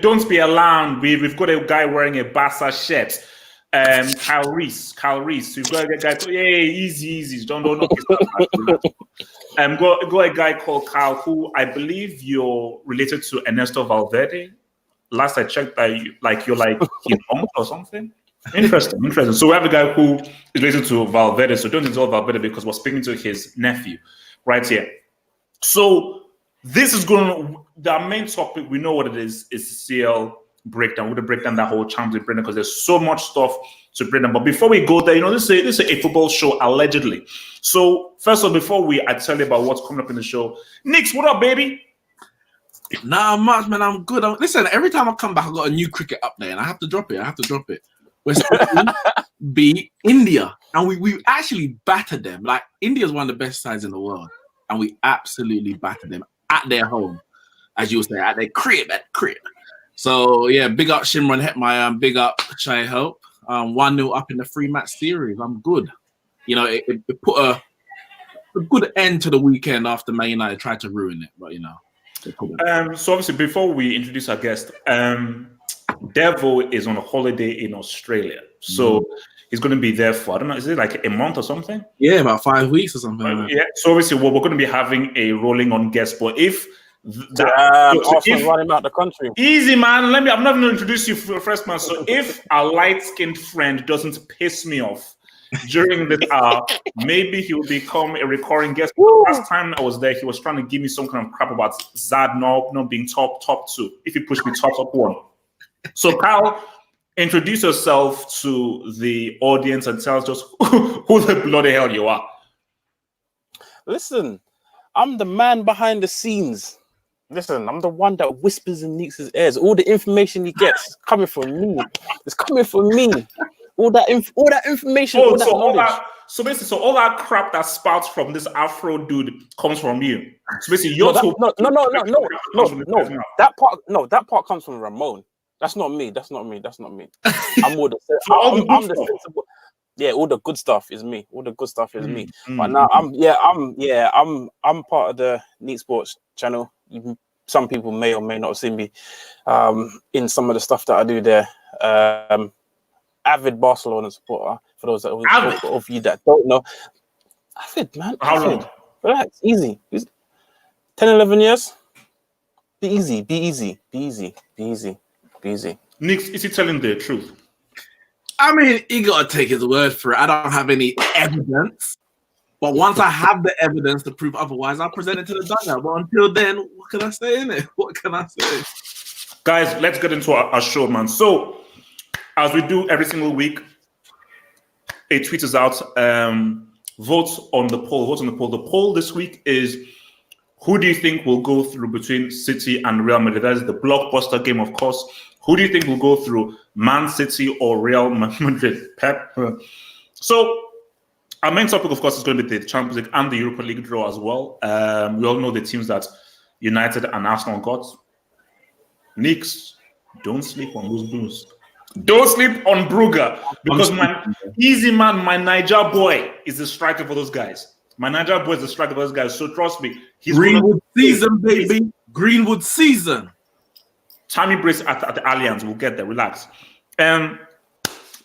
Don't be alarmed. We've got a guy wearing a Barca shirt. Kyle Reese. We've got a guy. Hey, easy. Don't go a guy called Kyle, who I believe you're related to Ernesto Valverde. Last I checked, you're like his uncle or something. Interesting. So we have a guy who is related to Valverde. So don't insult Valverde because we're speaking to his nephew right here. So this is the main topic. We know what it is CL breakdown. We're going to break down that whole Champions League breakdown because there's so much stuff to break down. But before we go there, this is a football show, allegedly. So first of all, before I tell you about what's coming up in the show, Nix, what up, baby? Nah, much, man. I'm good. Listen, every time I come back, I got a new cricket update, and I have to drop it. West Indies beat India, and we actually battered them. Like, India's one of the best sides in the world, and we absolutely battered them at their home, as you would say, at their crib. So yeah, big up Shimron Hetmeyer, big up Chai Hope. 1-0 up in the 3-match series. I'm good. It put a good end to the weekend after Man United tried to ruin it, but So obviously, before we introduce our guest, Devo is on a holiday in Australia, so he's going to be there for, I don't know, is it like a month or something? Yeah, about 5 weeks or something. Yeah. So obviously, we're going to be having a rolling on guest, but if running out the country, easy man. I'm not going to introduce you first, man. So if our light-skinned friend doesn't piss me off during this hour, maybe he will become a recurring guest. Last time I was there, he was trying to give me some kind of crap about Zad not being top 2. If he pushed me top 1. So Kyle, introduce yourself to the audience and tell us just who the bloody hell you are. Listen, I'm the man behind the scenes. Listen, I'm the one that whispers in Nix's ears. All the information he gets is coming from me. It's coming from me. All that information, all that knowledge. So all that crap that spouts from this Afro dude comes from you. So basically, no. That part comes from Ramon. That's not me. I'm more I'm the sensible. Yeah, all the good stuff is me. But now I'm part of the Neat Sports channel. Some people may or may not have seen me in some of the stuff that I do there. Avid Barcelona supporter. For those of you that don't know, avid, man. How long? Relax, easy. 10, 11 years. Be easy. Nick, is he telling the truth? I mean, you gotta take his word for it. I don't have any evidence, but once I have the evidence to prove otherwise, I'll present it to the Dugout. But until then, what can I say in it? What can I say? Guys, let's get into our show, man. So, as we do every single week, a tweet is out. Vote on the poll. The poll this week is: who do you think will go through between City and Real Madrid? That is the blockbuster game, of course. Who do you think will go through, Man City or Real Madrid? Pep. So, our main topic, of course, is going to be the Champions League and the Europa League draw as well. We all know the teams that United and Arsenal got. Knicks, don't sleep on those Blues. Don't sleep on Brugge, because my Niger boy is the striker for those guys. So trust me. Greenwood season, baby. Greenwood season. Tammy Brace at the Allianz. We'll get there. Relax.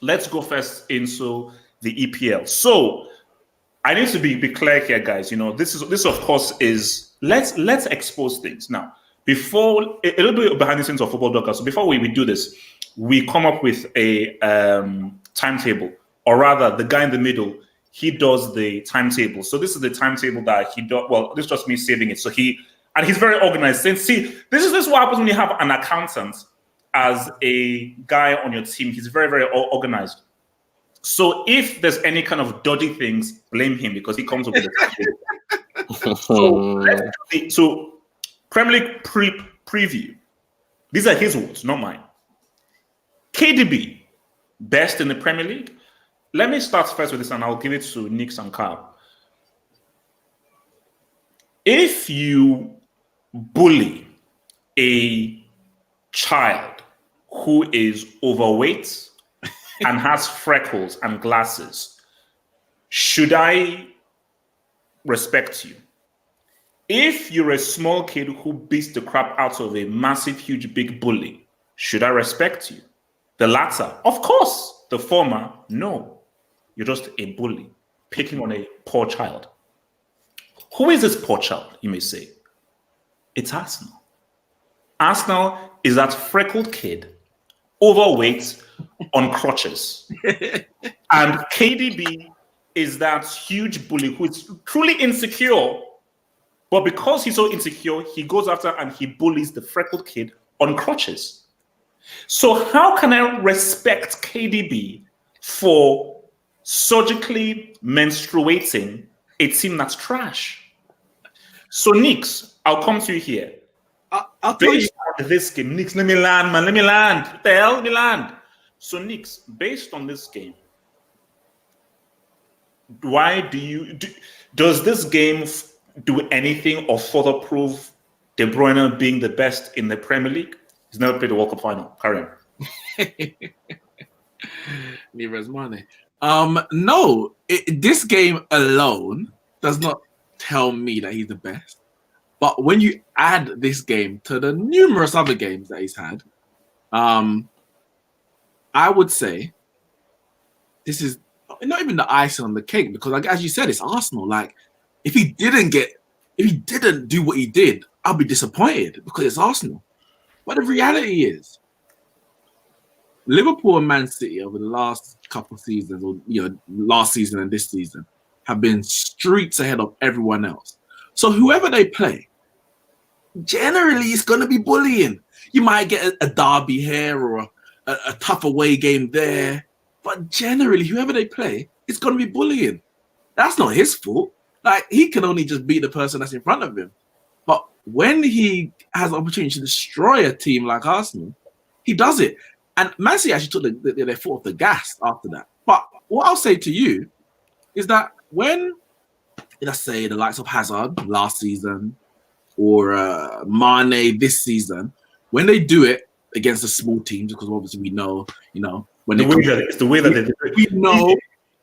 Let's go first into the EPL. So I need to be clear here, guys. This of course is let's expose things now. Before a little bit behind the scenes of Football Dugout. So before we do this, we come up with a timetable, or rather, the guy in the middle, he does the timetable. So this is the timetable that he does. Well, this is just me saving it. So he's very organized. See, this is what happens when you have an accountant as a guy on your team. He's very, very organized. So if there's any kind of dodgy things, blame him, because he comes up with a timetable. So Premier League preview. These are his words, not mine. KDB, best in the Premier League. Let me start first with this, and I'll give it to Nick and Carl. If you bully a child who is overweight and has freckles and glasses, should I respect you? If you're a small kid who beats the crap out of a massive, huge, big bully, should I respect you? The latter, of course. The former, no. You're just a bully picking on a poor child. Who is this poor child, you may say? It's Arsenal. Arsenal is that freckled kid, overweight, on crutches. And KDB is that huge bully who is truly insecure. But because he's so insecure, he goes after and he bullies the freckled kid on crutches. So how can I respect KDB for surgically menstruating a team that's trash? So Nix, I'll come to you here. I'll tell you this game. Nix, let me land, man. Let me land. What the hell? Let me land. So Nix, based on this game, does this game do anything or further prove De Bruyne being the best in the Premier League? He's never played the World Cup final. Carry on. Neves Mane. No, this game alone does not tell me that he's the best. But when you add this game to the numerous other games that he's had, I would say this is not even the icing on the cake, because, like as you said, it's Arsenal. Like, if he didn't do what he did, I'll be disappointed because it's Arsenal. But the reality is, Liverpool and Man City over the last couple of seasons, or last season and this season, have been streets ahead of everyone else. So whoever they play, generally it's going to be bullying. You might get a derby here or a tough away game there, but generally whoever they play, it's going to be bullying. That's not his fault. Like, he can only just beat the person that's in front of him. But when he has the opportunity to destroy a team like Arsenal, he does it. And Man City actually took their foot off the gas after that. But what I'll say to you is that when, let's say, the likes of Hazard last season or Mane this season, when they do it against the small teams, because obviously we know, when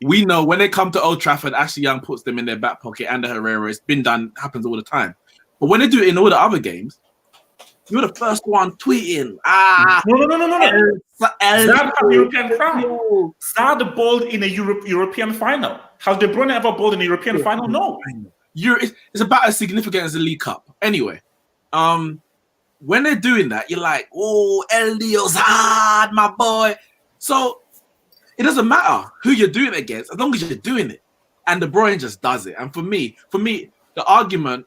we know when they come to Old Trafford, Ashley Young puts them in their back pocket, and the Herrera. It's been done, happens all the time. But when they do it in all the other games, you're the first one tweeting. No. Zad had European crown. Zad bowled in a European final. Has De Bruyne ever bowled in a European final? No. It's about as significant as the League Cup. Anyway, when they're doing that, you're like, oh, El Zad, my boy. So it doesn't matter who you're doing it against, as long as you're doing it. And De Bruyne just does it. And for me, the argument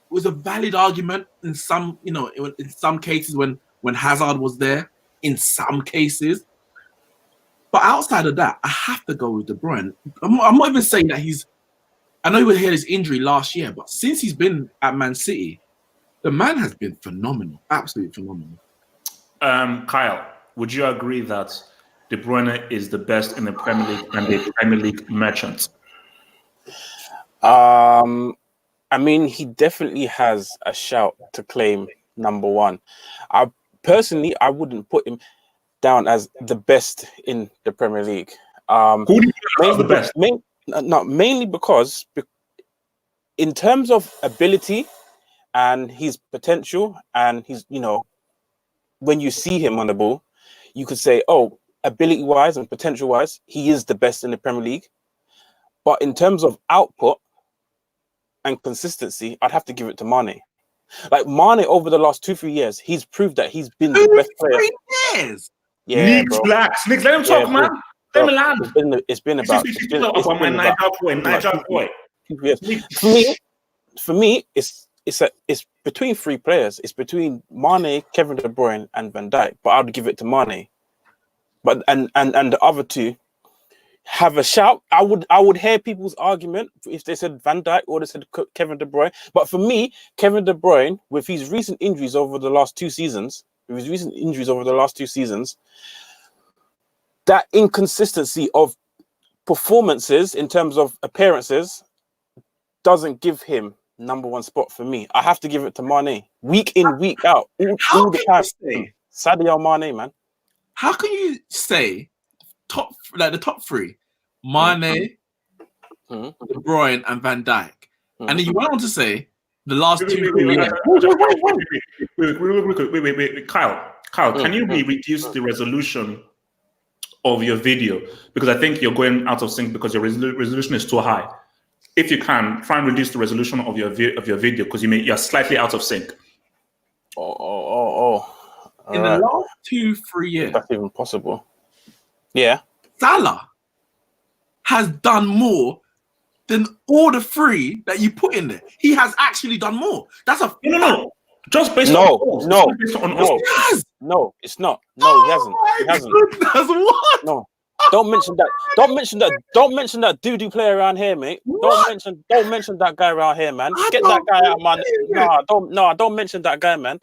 was a valid argument in some, in some cases when Hazard was there, in some cases. But outside of that, I have to go with De Bruyne. I'm not even saying that I know he had his injury last year, but since he's been at Man City, the man has been phenomenal, absolutely phenomenal. Kyle, would you agree that De Bruyne is the best in the Premier League and a Premier League merchant? I mean, he definitely has a shout to claim number one. I wouldn't put him down as the best in the Premier League. Who do you think is the best? Mainly because in terms of ability and his potential, and his, when you see him on the ball, you could say, oh, ability-wise and potential-wise, he is the best in the Premier League. But in terms of output and consistency, I'd have to give it to Mane. Like, Mane over the last 2-3 years, he's proved that he's been the best player. 3 years. Yeah, Nix, relax. Nix, let him talk, man. Let him land. It's been about my Niger boy. For me, it's between 3 players. It's between Mane, Kevin De Bruyne, and Van Dijk. But I'd give it to Mane. But and the other two have a shout. I would hear people's argument if they said Van Dijk or they said Kevin De Bruyne. But for me, Kevin De Bruyne, with his recent injuries over the last 2 seasons, that inconsistency of performances in terms of appearances doesn't give him number 1 spot for me. I have to give it to Mane. Week in, week out, all the time. Sadio Mane, man. How can you say the top 3, Mane, De Bruyne, and Van Dijk, and then you went on to say The last two. Wait. Kyle, can you reduce the resolution of your video? Because I think you're going out of sync because your resolution is too high. If you can, try and reduce the resolution of your video because you're slightly out of sync. In the last 2-3 years, if that's even possible. Yeah, Salah has done more than all the 3 that you put in there. He has actually done more. That's a no. Just based no, on no, based on no, Yes. no, it's not. No, he hasn't. Oh He my hasn't. goodness, what? No. Don't mention that. Don't mention that doo-doo player around here, mate. What? Don't mention that guy around here, man. I Get that guy out, man. believe it. Don't mention that guy, man.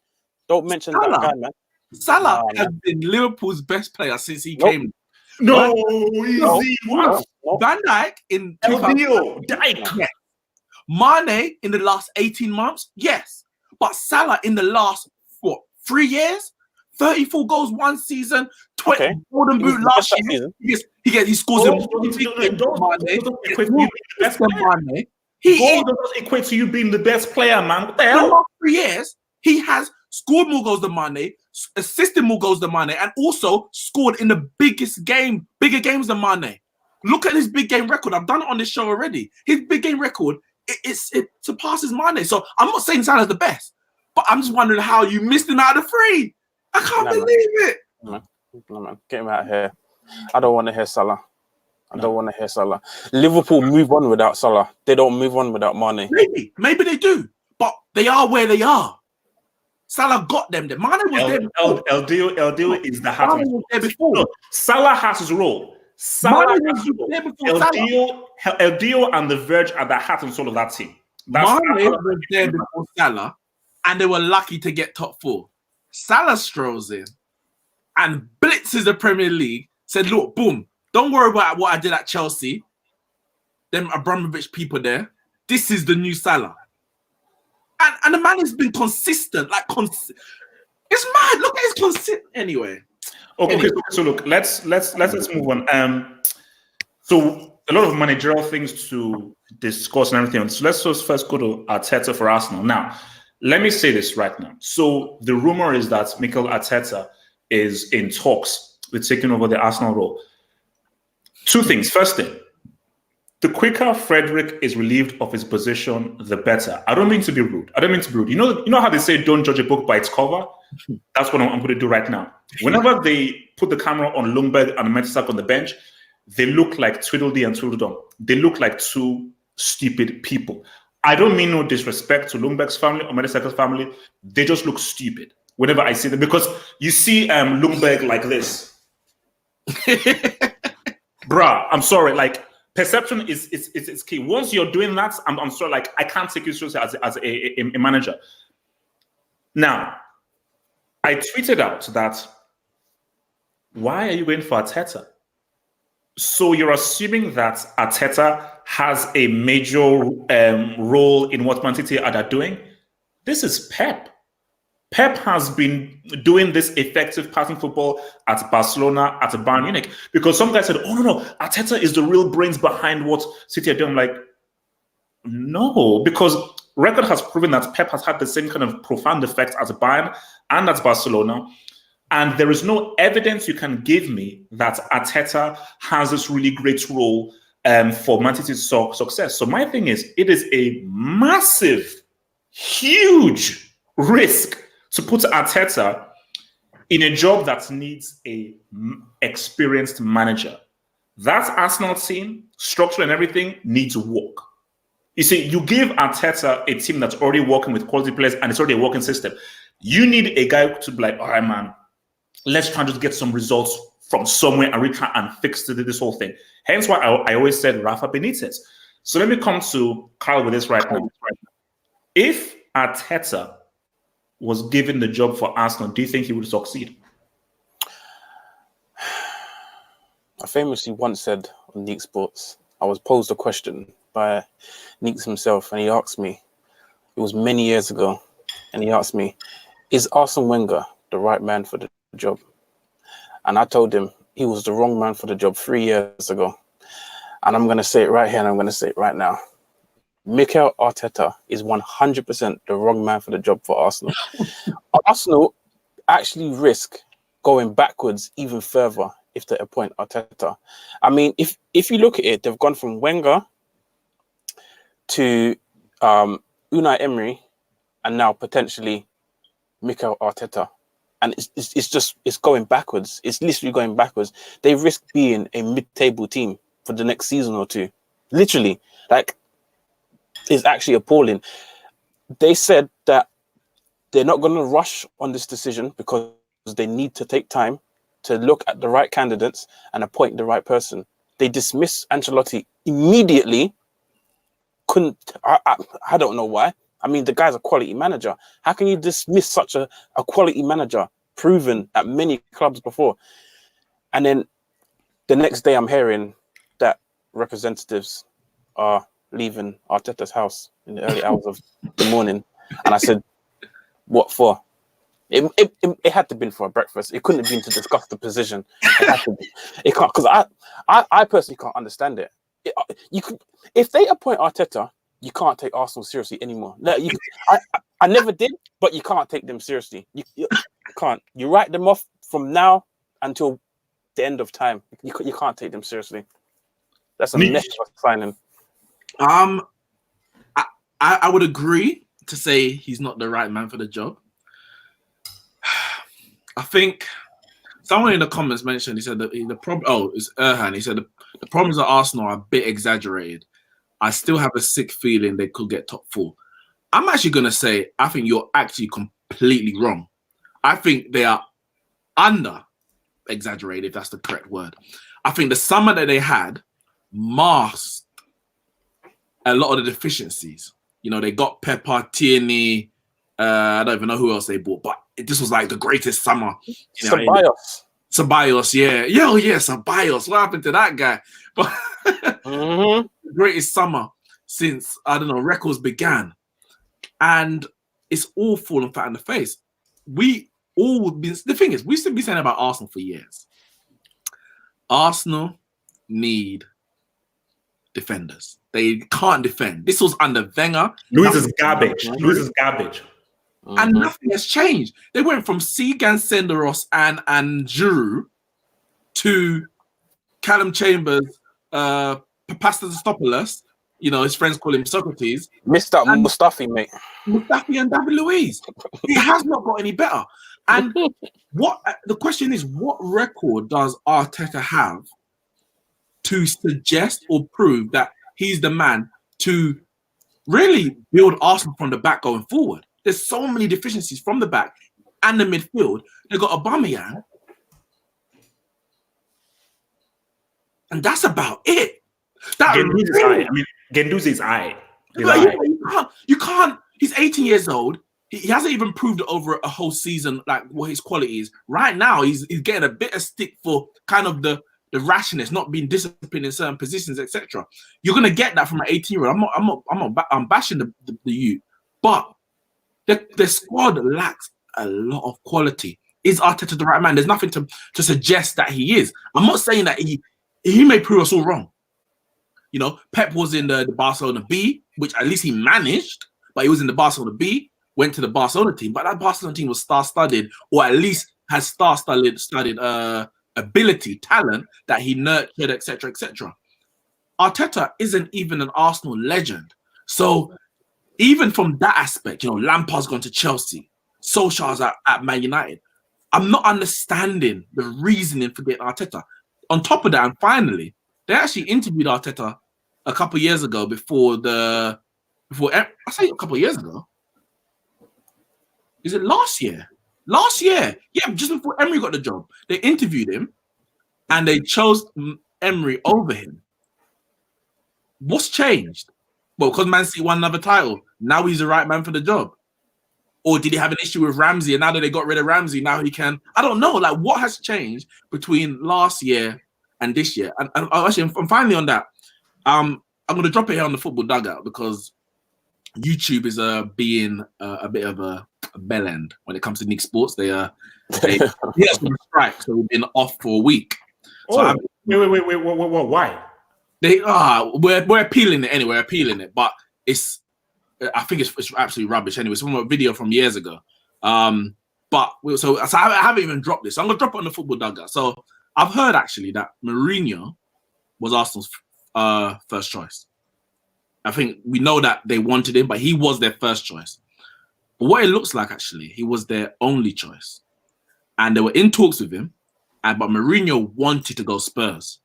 Don't mention that guy, man. Salah has been Liverpool's best player since he came. No, No. easy. What? Van Dijk in Dijk. Yes. Mane in the last 18 months, yes. But Salah in the last 3 years, 34 goals one season, 20 Golden Boot last year. He scores him. Goal doesn't equate to you being the best player, man. What the hell? In the last 3 years, he has scored more goals than Mane, assisted more goals than Mane, and also scored in the bigger games than Mane. Look at his big game record. I've done it on this show already. His big game record, it surpasses Mane. So I'm not saying Salah's the best, but I'm just wondering how you missed him out of 3. I can't believe it. No, man. Get him out of here. I don't want to hear Salah. I don't want to hear Salah. Liverpool move on without Salah. They don't move on without Mane. Maybe they do, but they are where they are. Salah got them there. Mane was there before. El Dio is the heart. Mane was there before. No, Salah has his role. Salah has his role. El Dio and the Verge are the heart and soul of that team. Mane was there before Salah, and they were lucky to get top 4. Salah strolls in and blitzes the Premier League, said, look, boom, don't worry about what I did at Chelsea. Them Abramovich people there. This is the new Salah. And the man has been consistent. It's mad. Look at his consistent. Anyway. Okay, so look, let's move on. So a lot of managerial things to discuss and everything. So let's just first go to Arteta for Arsenal. Now, let me say this right now. So the rumor is that Mikel Arteta is in talks with taking over the Arsenal role. 2 things. First thing, the quicker Frederick is relieved of his position, the better. I don't mean to be rude. You know how they say don't judge a book by its cover? That's what I'm going to do right now. Whenever they put the camera on Ljungberg and Mertesacker on the bench, they look like Tweedledee and Tweedledum. They look like 2 stupid people. I don't mean no disrespect to Ljungberg's family or Mertesacker's family. They just look stupid whenever I see them because you see Ljungberg like this. Bruh, I'm sorry. Like, perception is key. Once you're doing that, I'm sorry. Like, I can't take you seriously as a manager. Now, I tweeted out that why are you going for Arteta? So you're assuming that Arteta has a major role in what Man City are doing? This is Pep. Pep has been doing this effective passing football at Barcelona, at Bayern Munich, because some guys said, oh, no, Arteta is the real brains behind what City are doing. I'm like, no, because record has proven that Pep has had the same kind of profound effect at Bayern and at Barcelona. And there is no evidence you can give me that Arteta has this really great role for Man City's success. So my thing is, it is a massive, huge risk to put Arteta in a job that needs a experienced manager. That Arsenal team, structure and everything, needs work. You see, you give Arteta a team that's already working with quality players and it's already a working system. You need a guy to be like, all right, man, let's try and just get some results from somewhere and retry and fix this whole thing. Hence why I always said Rafa Benitez. So let me come to Carl with this right now. If Arteta was given the job for Arsenal, do you think he would succeed? I famously once said on Neek Sports, I was posed a question by Neeks himself, and he asked me, it was many years ago, and he asked me, is Arsene Wenger the right man for the job? And I told him he was the wrong man for the job 3 years ago. And I'm going to say it right here, and I'm going to say it right now. Mikel Arteta is 100% the wrong man for the job for Arsenal. Arsenal actually risk going backwards even further if they appoint Arteta. I mean, if you look at it, they've gone from Wenger to Unai Emery and now potentially Mikel Arteta. And it's going backwards. It's literally going backwards. They risk being a mid-table team for the next season or two. Literally, like, it's actually appalling. They said that they're not going to rush on this decision because they need to take time to look at the right candidates and appoint the right person. They dismissed Ancelotti immediately. I don't know why. I mean, the guy's a quality manager. How can you dismiss such a quality manager, proven at many clubs before? And then the next day I'm hearing that representatives are leaving Arteta's house in the early hours of the morning. And I said, what for? It had to have been for a breakfast. It couldn't have been to discuss the position. It had to be. It can't, because I personally can't understand it. You could, if they appoint Arteta, you can't take Arsenal seriously anymore. I never did, but you can't take them seriously. You can't. You write them off from now until the end of time. You can't take them seriously. That's a mess of a signing. I would agree to say he's not the right man for the job. I think someone in the comments mentioned, he said that the problem. Oh, it's Erhan. He said the problems at Arsenal are a bit exaggerated. I still have a sick feeling they could get top 4. I'm actually going to say I think you're actually completely wrong. I think they are under exaggerated, if that's the correct word. I think the summer that they had masked a lot of the deficiencies. You know, they got Pepper, Tierney, I don't even know who else they bought, but this was like the greatest summer. Ceballos, yeah. Ceballos. What happened to that guy? But the greatest summer since, I don't know, records began. And it's all fallen flat in the face. The thing is, we've been saying about Arsenal for years. Arsenal need defenders. They can't defend. This was under Wenger. Luis is garbage. And nothing has changed. They went from Sigan Senderos and Giroud to Callum Chambers, Papastopoulos. You know, his friends call him Socrates. Mr. Mustafi, mate. Mustafi and David Luiz. It has not got any better. And the question is, what record does Arteta have to suggest or prove that he's the man to really build Arsenal from the back going forward? There's so many deficiencies from the back and the midfield. They've got Aubameyang. And that's about it. Guendouzi's eye. You can't. He's 18 years old. He hasn't even proved it over a whole season, like what his quality is. Right now, he's getting a bit of stick for kind of the rashness, not being disciplined in certain positions, etc. You're gonna get that from an 18-year-old. I'm bashing the youth, but the squad lacks a lot of quality. Is Arteta the right man? There's nothing to suggest that he is. I'm not saying that he may prove us all wrong. You know, Pep was in the Barcelona B, which at least he managed, but he was in the Barcelona B, went to the Barcelona team, but that Barcelona team was star-studded, or at least has star-studded ability, talent that he nurtured, etc., etc. Arteta isn't even an Arsenal legend. So even from that aspect, you know, Lampard's gone to Chelsea, Solskjaer's at Man United. I'm not understanding the reasoning for getting Arteta. On top of that, and finally, they actually interviewed Arteta a couple of years ago I say a couple of years ago. Is it last year? Last year. Yeah, just before Emery got the job. They interviewed him and they chose Emery over him. What's changed? Well, because Man City won another title. Now he's the right man for the job. Or did he have an issue with Ramsey? And now that they got rid of Ramsey, now he can... I don't know. Like, what has changed between last year and this year? And actually, I'm finally on that. I'm going to drop it here on the football dugout because YouTube is being a bit of a bell end when it comes to Nick Sports. They yes, on strike, so we've been off for a week. So wait, why? We're appealing it anyway. We're appealing it, but I think it's absolutely rubbish. Anyway, it's from a video from years ago. So I haven't even dropped this. So I'm gonna drop it on the football dugout. So I've heard actually that Mourinho was Arsenal's first choice. I think we know that they wanted him, but he was their first choice. But what it looks like, actually, he was their only choice. And they were in talks with him, but Mourinho wanted to go Spurs.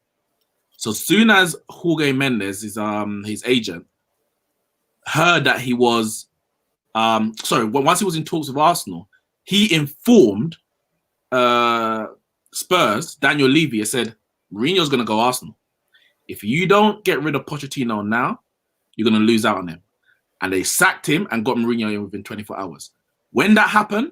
So soon as Jorge Mendes, his agent, heard that he was, once he was in talks with Arsenal, he informed Spurs, Daniel Levy, and said, Mourinho's going to go Arsenal. If you don't get rid of Pochettino now, you're going to lose out on him. And they sacked him and got Mourinho in within 24 hours. When that happened,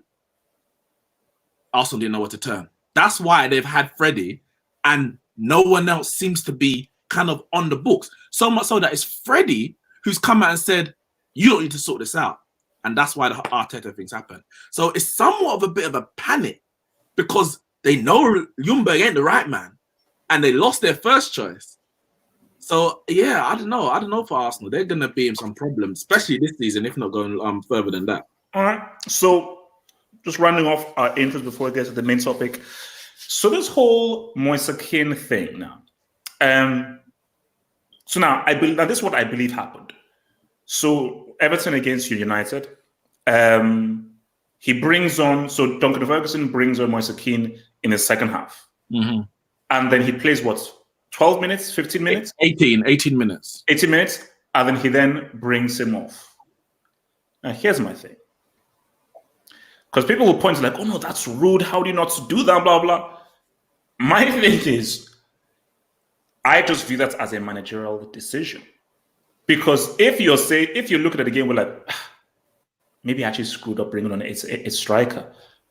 Arsenal didn't know what to turn. That's why they've had Freddie and no one else seems to be kind of on the books. So much so that it's Freddie who's come out and said, you don't need to sort this out. And that's why the Arteta things happen. So it's somewhat of a bit of a panic because they know Ljungberg ain't the right man and they lost their first choice. So, yeah, I don't know for Arsenal. They're going to be in some problems, especially this season, if not going further than that. All right. So, just rounding off our interest before we get to the main topic. So, this whole Moise Kean thing now. So, now, this is what I believe happened. So, Everton against United. He brings on, so Duncan Ferguson brings on Moise Kean in the second half. Mm-hmm. And then he plays what? 12 minutes, 15 minutes? 18 minutes. 18 minutes, and then he then brings him off. Now, here's my thing. Because people will point like, oh no, that's rude. How do you not do that, blah, blah. My thing is, I just view that as a managerial decision. Because if you look at the game, we're like, maybe I actually screwed up bringing on a striker.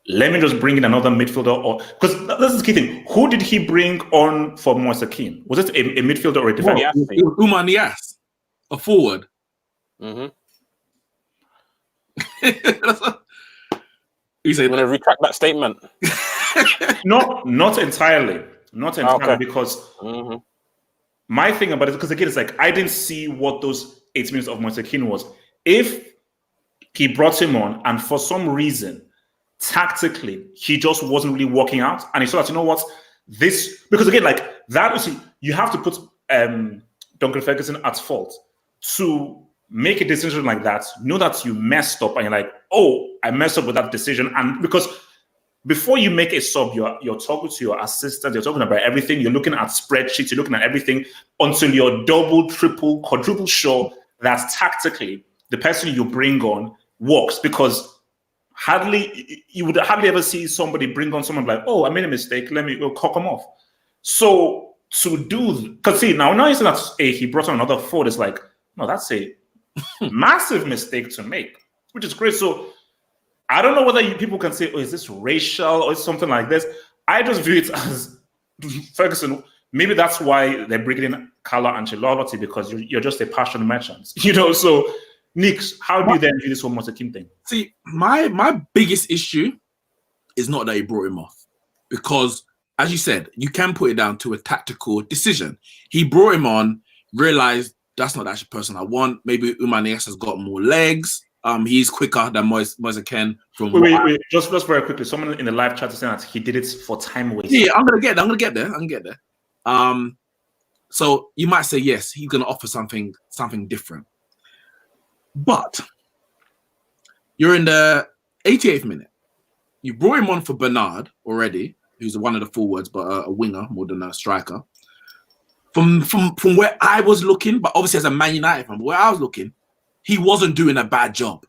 Let me just bring in another midfielder, because that's the key thing. Who did he bring on for Moise Kean? Was it a midfielder or a defender? Oumar Niasse, a forward. Mm-hmm. You say, want to retract that statement? Not entirely. Okay. Because my thing about it, because again, it's like I didn't see what those 8 minutes of Moise Kean was. If he brought him on, and for some reason, tactically, he just wasn't really working out, and he saw that, you know what, because again, like that, you have to put Duncan Ferguson at fault to make a decision like that. Know that you messed up, and you're like, oh, I messed up with that decision, and because before you make a sub, you're talking to your assistant, you're talking about everything, you're looking at spreadsheets, you're looking at everything until you're double, triple, quadruple sure that tactically the person you bring on works, because you would hardly ever see somebody bring on someone like, oh, I made a mistake, let me go cock him off. So because see, now you say that he brought on another forward, it's like, no, that's a massive mistake to make, which is great. So I don't know whether people can say, oh, is this racial or something like this? I just view it as Ferguson. Maybe that's why they're bringing in Carlo Ancelotti, because you're just a passion merchant, so Nick, how do you then do this whole Moise Kean thing? See, my biggest issue is not that he brought him off, because, as you said, you can put it down to a tactical decision. He brought him on, realized that's not actually the person I want. Maybe Oumar Niasse has got more legs. He's quicker than Moise Kean. Wait. Just very quickly. Someone in the live chat is saying that he did it for time wasting. Yeah, I'm gonna get there. So you might say, yes, he's gonna offer something different. But you're in the 88th minute. You brought him on for Bernard already, who's one of the forwards, but a winger more than a striker. From where I was looking, but obviously as a Man United fan, where I was looking, he wasn't doing a bad job.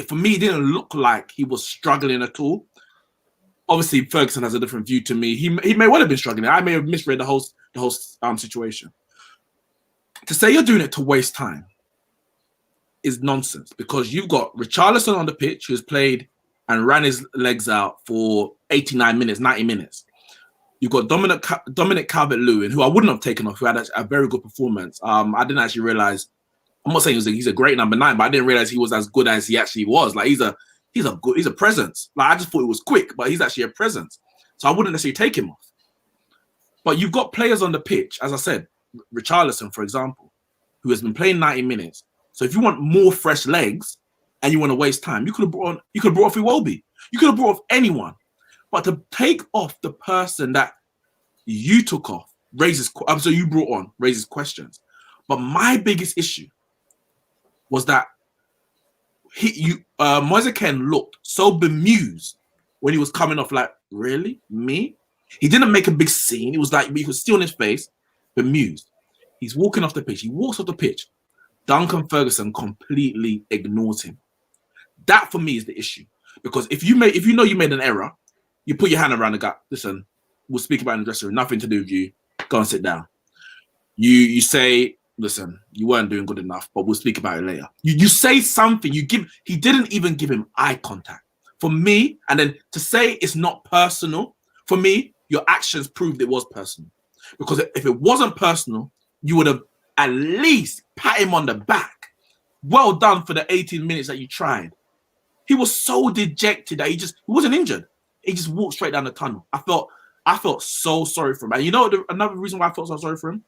For me, it didn't look like he was struggling at all. Obviously, Ferguson has a different view to me. He may well have been struggling. I may have misread the whole situation. To say you're doing it to waste time is nonsense, because you've got Richarlison on the pitch, who's played and ran his legs out for 89 minutes, 90 minutes. You've got Dominic Calvert-Lewin, who I wouldn't have taken off, who had a very good performance. I didn't actually realize. I'm not saying he's a great number 9, but I didn't realize he was as good as he actually was. Like he's a presence. Like I just thought it was quick, but he's actually a presence. So I wouldn't necessarily take him off. But you've got players on the pitch, as I said, Richarlison, for example, who has been playing 90 minutes. So if you want more fresh legs and you want to waste time, you could have brought off Iwobi. You could have brought off anyone. But to take off the person that you took off raises questions. But my biggest issue was that Moise Kean looked so bemused when he was coming off. Like, really? Me? He didn't make a big scene. It was like he was still on his face, bemused. He's walking off the pitch. He walks off the pitch. Duncan Ferguson completely ignores him. That for me is the issue. Because if you know you made an error, you put your hand around the guy. Listen, we'll speak about it in the dressing room. Nothing to do with you. Go and sit down. You say, listen, you weren't doing good enough, but we'll speak about it later. You say something. He didn't even give him eye contact. For me, and then to say it's not personal, for me, your actions proved it was personal. Because if it wasn't personal, you would have at least pat him on the back. Well done for the 18 minutes that you tried. He was so dejected that he wasn't injured. He just walked straight down the tunnel. I felt so sorry for him. And you know another reason why I felt so sorry for him?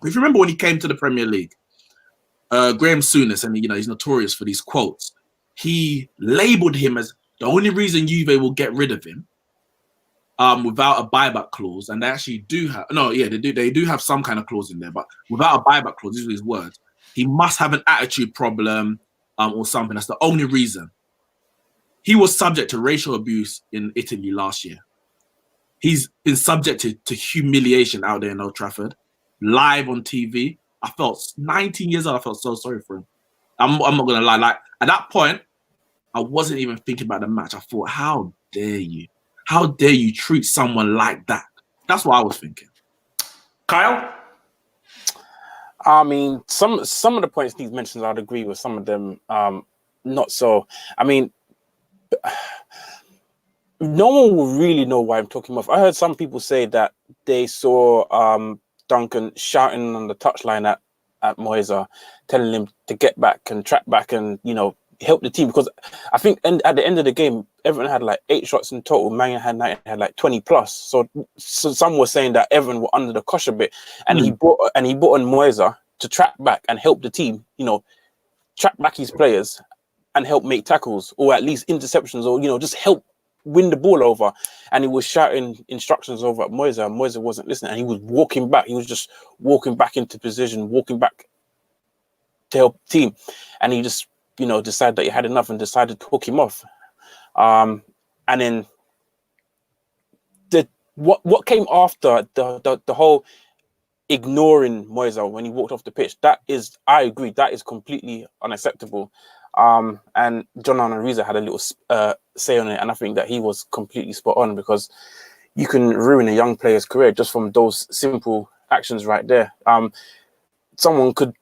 If you remember when he came to the Premier League, Graham Souness, and he's notorious for these quotes, he labelled him as the only reason Juve will get rid of him without a buyback clause, and they actually do have they do have some kind of clause in there, but without a buyback clause, these are his words. He must have an attitude problem or something. That's the only reason. He was subject to racial abuse in Italy last year. He's been subjected to humiliation out there in Old Trafford, live on TV. I felt 19 years old. I felt so sorry for him. I'm not gonna lie. Like at that point, I wasn't even thinking about the match. I thought, how dare you? How dare you treat someone like that? That's what I was thinking. Kyle? I mean, some of the points Steve mentioned, I'd agree with. Some of them, not so. I mean, no one will really know why I'm talking about. I heard some people say that they saw Duncan shouting on the touchline at Moise, telling him to get back and track back and, help the team. Because I think at the end of the game, Everton had like 8 shots in total. Man United had like 20 plus. So some were saying that Everton were under the cosh a bit, and he brought on Moise to track back and help the team. Track back his players and help make tackles, or at least interceptions, or just help win the ball over. And he was shouting instructions over at Moise, and Moise wasn't listening, and he was walking back. He was just walking back into position, walking back to help the team, and he just decided that he had enough and decided to hook him off. And then what came after the whole ignoring Moise when he walked off the pitch, I agree, that is completely unacceptable. And John Anariza had a little say on it, and I think that he was completely spot on, because you can ruin a young player's career just from those simple actions right there. Someone could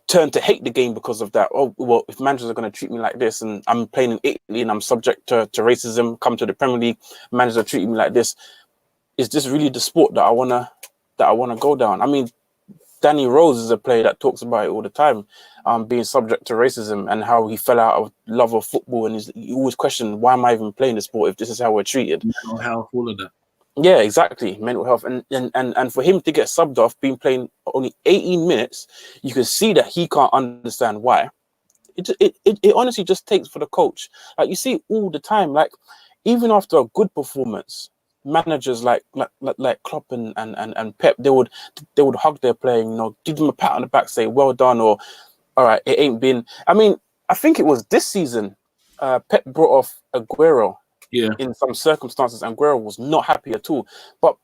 turn to hate the game because of that. Oh, well, if managers are going to treat me like this, and I'm playing in Italy and I'm subject to racism, come to the Premier League, managers are treating me like this, is this really the sport that I wanna go down? I mean, Danny Rose is a player that talks about it all the time, being subject to racism and how he fell out of love of football, and he always questioned, why am I even playing the sport if this is how we're treated? Mental health, all of that. Yeah, exactly. Mental health. And for him to get subbed off, being playing only 18 minutes, you can see that he can't understand why. It honestly just takes for the coach. Like, you see all the time, like, even after a good performance, managers like Klopp and Pep, they would hug their player, give them a pat on the back, say, well done, or all right, it ain't been. I mean, I think it was this season, Pep brought off Aguero. Yeah. In some circumstances, Aguero was not happy at all. But,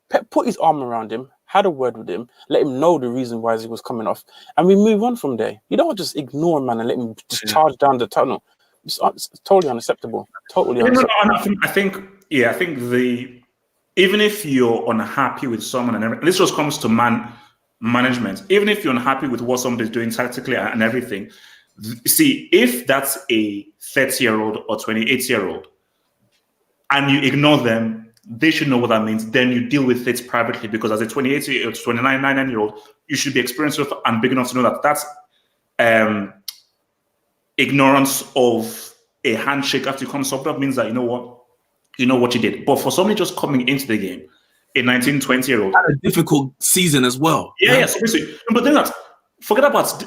Pep put his arm around him, had a word with him, let him know the reason why he was coming off, and we move on from there. You don't just ignore a man and let him just charge down the tunnel. It's totally unacceptable. Totally unacceptable. I think even if you're unhappy with someone, and everything, this just comes to management. Even if you're unhappy with what somebody's doing tactically and everything, see, if that's a 30-year-old or 28-year-old and you ignore them, they should know what that means. Then you deal with it privately, because as a 28-year-old, 29-year-old, you should be experienced enough and big enough to know that that's ignorance of a handshake after you come soft up means that you know what you did. But for somebody just coming into the game, a 19-20-year-old, had a difficult season as well. Yeah. So basically, but then that forget about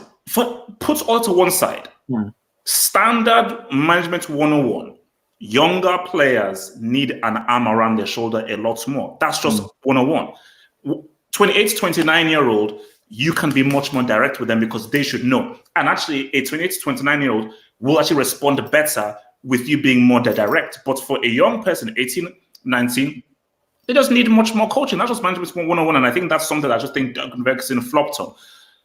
put all to one side. Standard management 101. Younger players need an arm around their shoulder a lot more. That's just 101. 28, 29-year-old, you can be much more direct with them because they should know. And actually, a 28 to 29-year-old will actually respond better with you being more direct. But for a young person, 18, 19, they just need much more coaching. That's just management 101. And I think that's something that I just think Duncan Ferguson flopped on.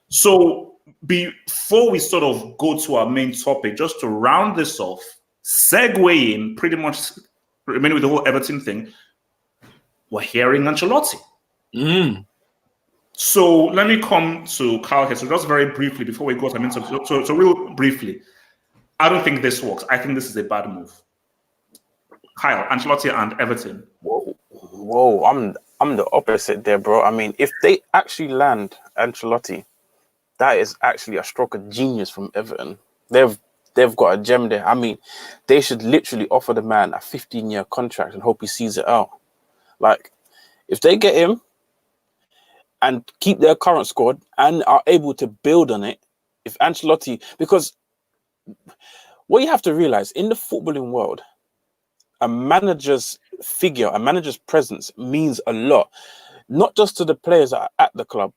So before we sort of go to our main topic, just to round this off, segue in, pretty much remaining with the whole Everton thing, we're hearing Ancelotti. So let me come to Carl here. So just very briefly, before we go to so real briefly, I don't think this works. I think this is a bad move. Kyle, Ancelotti and Everton. Whoa, I'm the opposite there, bro. I mean, if they actually land Ancelotti, that is actually a stroke of genius from Everton. They've got a gem there. I mean, they should literally offer the man a 15-year contract and hope he sees it out. Like, if they get him and keep their current squad and are able to build on it, if Ancelotti, because what you have to realize in the footballing world, a manager's figure, a manager's presence means a lot, not just to the players that are at the club,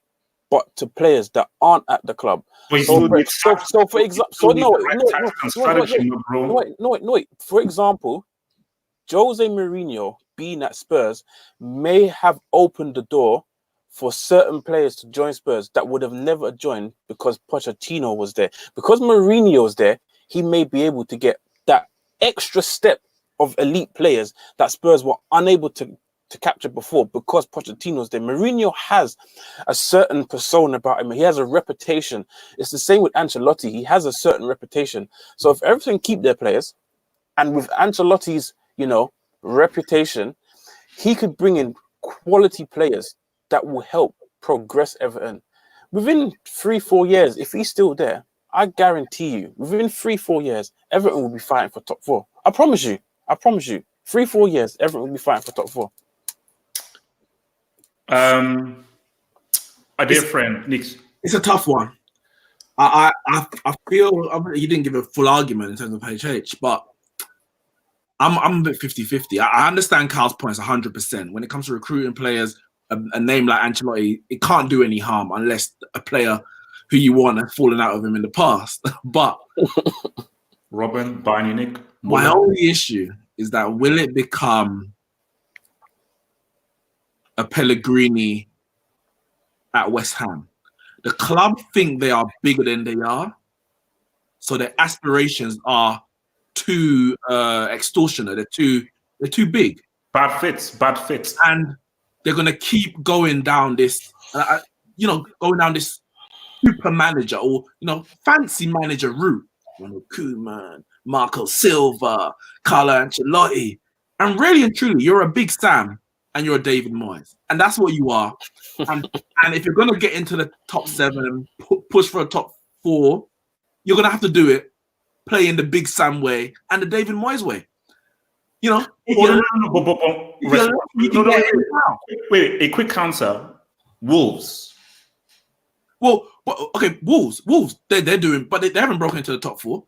but to players that aren't at the club. So for example, for example, Jose Mourinho being at Spurs may have opened the door for certain players to join Spurs that would have never joined because Pochettino was there. Because Mourinho was there, he may be able to get that extra step of elite players that Spurs were unable to capture before because Pochettino's there. Mourinho has a certain persona about him. He has a reputation. It's the same with Ancelotti. He has a certain reputation. So if everything keep their players, and with Ancelotti's, reputation, he could bring in quality players that will help progress Everton. Within 3-4 years, if he's still there, I guarantee you, within 3-4 years, Everton will be fighting for top 4. I promise you. 3-4 years, Everton will be fighting for top 4. A dear friend, Nick. It's a tough one. I feel he didn't give a full argument in terms of HH, but I'm a bit 50-50. I understand Carl's points 100%. When it comes to recruiting players, a name like Ancelotti, it can't do any harm unless a player who you want has fallen out of him in the past. But Robin, Barney, Nick. My only issue is that will it become a Pellegrini at West Ham? The club think they are bigger than they are, so their aspirations are too extortionate. They're too big. Bad fits, and they're gonna keep going down this, going down this super manager or fancy manager route. Koeman, Marco Silva, Carlo Ancelotti, and really and truly, you're a big Sam and you're a David Moyes, and that's what you are. And if you're gonna get into the top 7 and push for a top 4, you're gonna have to do it playing the big Sam way and the David Moyes way. Wait, a quick counter. Wolves. Well, okay, Wolves. They're doing, but they haven't broken into the top 4,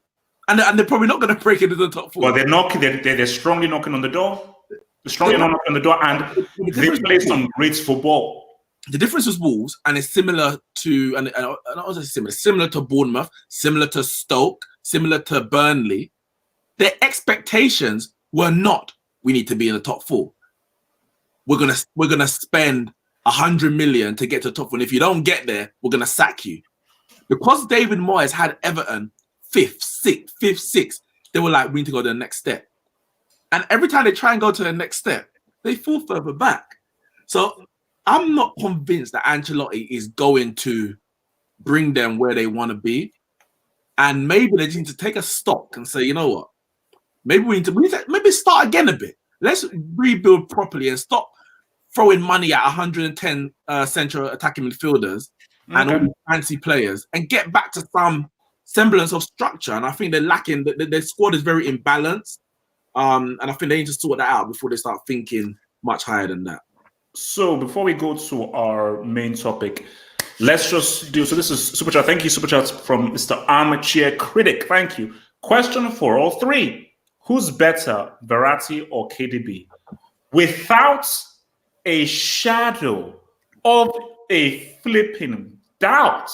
and they're probably not going to break into the top 4. Well, they're knocking. They're strongly knocking on the door. They're strongly knocking on the door, and they play some great football. The difference with Wolves, and it's similar to, and I was similar to Bournemouth, similar to Stoke, similar to Burnley. Their expectations were not, we need to be in the top 4. We're gonna spend 100 million to get to the top 4. And if you don't get there, we're gonna sack you. Because David Moyes had Everton 5th, 6th, they were like, we need to go to the next step. And every time they try and go to the next step, they fall further back. So I'm not convinced that Ancelotti is going to bring them where they want to be. And maybe they need to take a stock and say, you know what? Maybe we need to maybe start again a bit. Let's rebuild properly and stop throwing money at 110 central attacking midfielders and all these fancy players and get back to some semblance of structure. And I think they're lacking. Their squad is very imbalanced. And I think they need to sort that out before they start thinking much higher than that. So before we go to our main topic, let's just do. So this is super chat. Thank you, super chat from Mr. Armchair Critic. Thank you. Question for all three: who's better, Verratti or KDB? Without a shadow of a flipping doubt,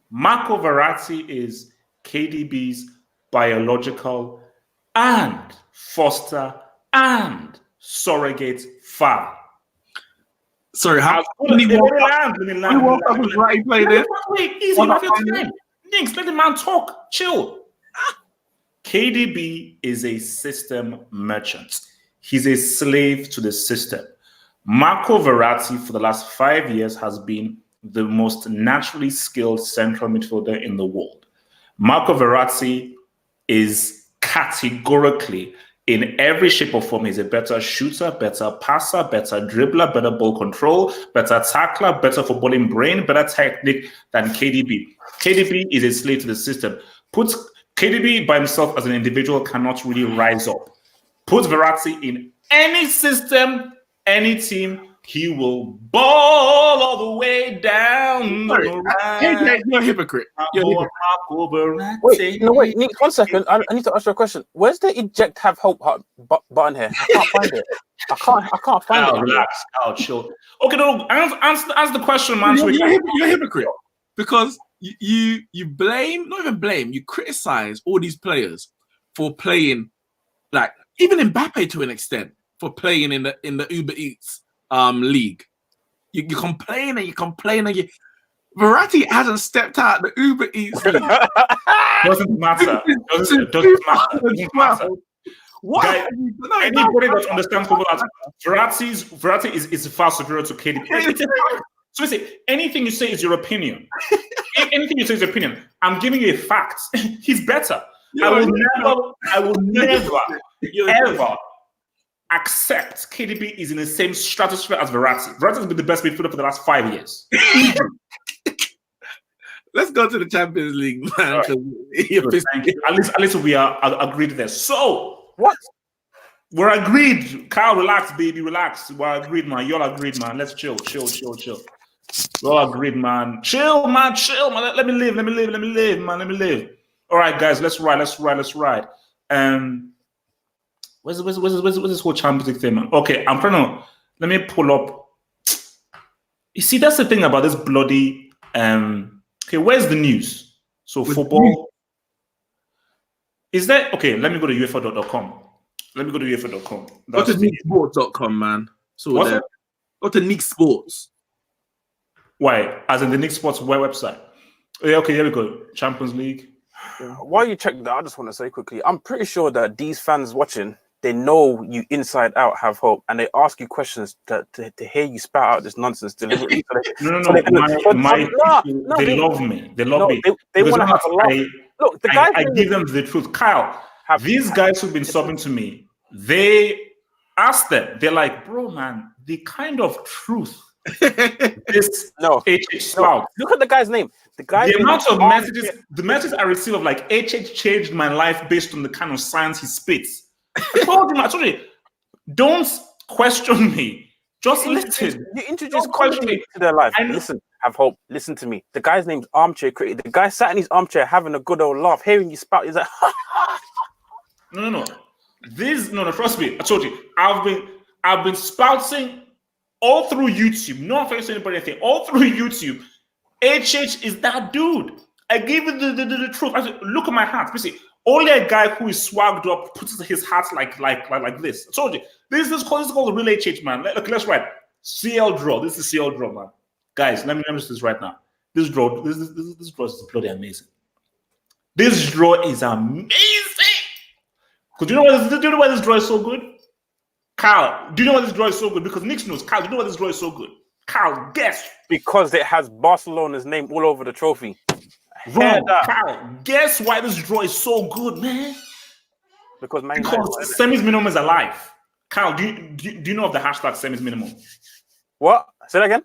Marco Verratti is KDB's biological and foster and surrogate father. Sorry, how let me land. Right, play this. Easy, Ninks, let the man talk. Chill. KDB is a system merchant. He's a slave to the system. Marco Verratti, for the last 5 years, has been the most naturally skilled central midfielder in the world. Marco Verratti is categorically, in every shape or form, he's a better shooter, better passer, better dribbler, better ball control, better tackler, better footballing brain, better technique than KDB. KDB is a slave to the system. Put KDB by himself as an individual cannot really rise up. Put Verratti in any system, any team, he will ball all the way down. Hey, you're a hypocrite. Wait, Nick, 1 second. I need to ask you a question. Where's the eject have hope button here? I can't find it. I can't find it. Relax, chill. Okay, no, answer the question, man. You're a hypocrite because you blame, not even blame, you criticize all these players for playing, like even Mbappe to an extent, for playing in the Uber Eats league. You complain and you complain and Verratti hasn't stepped out the Uber Eats league. Doesn't matter. Doesn't matter. What? Guys, anybody that understands football, Verratti is far superior to KDB. So anything you say is your opinion. Anything you say is your opinion. I'm giving you a fact. He's better. I will never, ever accept KDB is in the same stratosphere as Verratti. Verratti has been the best midfielder for the last 5 years. Let's go to the Champions League, man. Right. Thank you. At least we are agreed there. So what? We're agreed. Kyle, relax, baby, relax. We're agreed, man. You're agreed, man. Let's chill. We're all agreed, man. Chill, man. Let me live, man. All right, guys, let's ride. Where's this whole Champions League thing, man? Okay, I'm trying to. Let me pull up. You see, that's the thing about this bloody. Okay, where's the news? So football. Is that okay? Let me go to UEFA.com. Go to NickSports.com, man. So what's that? Go to Nick Sports. Why? As in the Nick Sports website. Yeah, okay, here we go. Champions League. While you check that, I just want to say quickly, I'm pretty sure that these fans watching, they know you inside out have hope, and they ask you questions to hear you spout out this nonsense deliberately. They love me. They love me. They want to have a laugh. Look, the guys. I give them the truth. Kyle, these guys who've been subbing to me, they ask them. They're like, bro, man, the kind of truth this HH spout. Look at the guy's name. The amount of messages, the messages I receive of like HH changed my life based on the kind of science he spits. I told you, don't question me. Just listen. You introduce questioning to their life. Listen, have hope. Listen to me. The guy's name's Armchair Critic. The guy sat in his armchair having a good old laugh, hearing you spout. He's like, no. Trust me. I told you. I've been spouting all through YouTube. No offense to anybody. All through YouTube. HH is that dude. I gave you the truth. I said, look at my hat. You see, only a guy who is swagged up puts his hat like this. I told you. This is called the real HH, man. Let's write CL draw. This is CL draw, man. Guys, let me say this right now. This draw is bloody amazing. This draw is amazing. Because do you know why this draw is so good? Kyle, do you know why this draw is so good? Because Nick knows. Kyle, do you know why this draw is so good? Kyle, guess. Because it has Barcelona's name all over the trophy. Wrong. Kyle, guess why this draw is so good, man? Because Semi's minimum is alive. Kyle, do you know of the hashtag Semi's minimum? What? Say that again?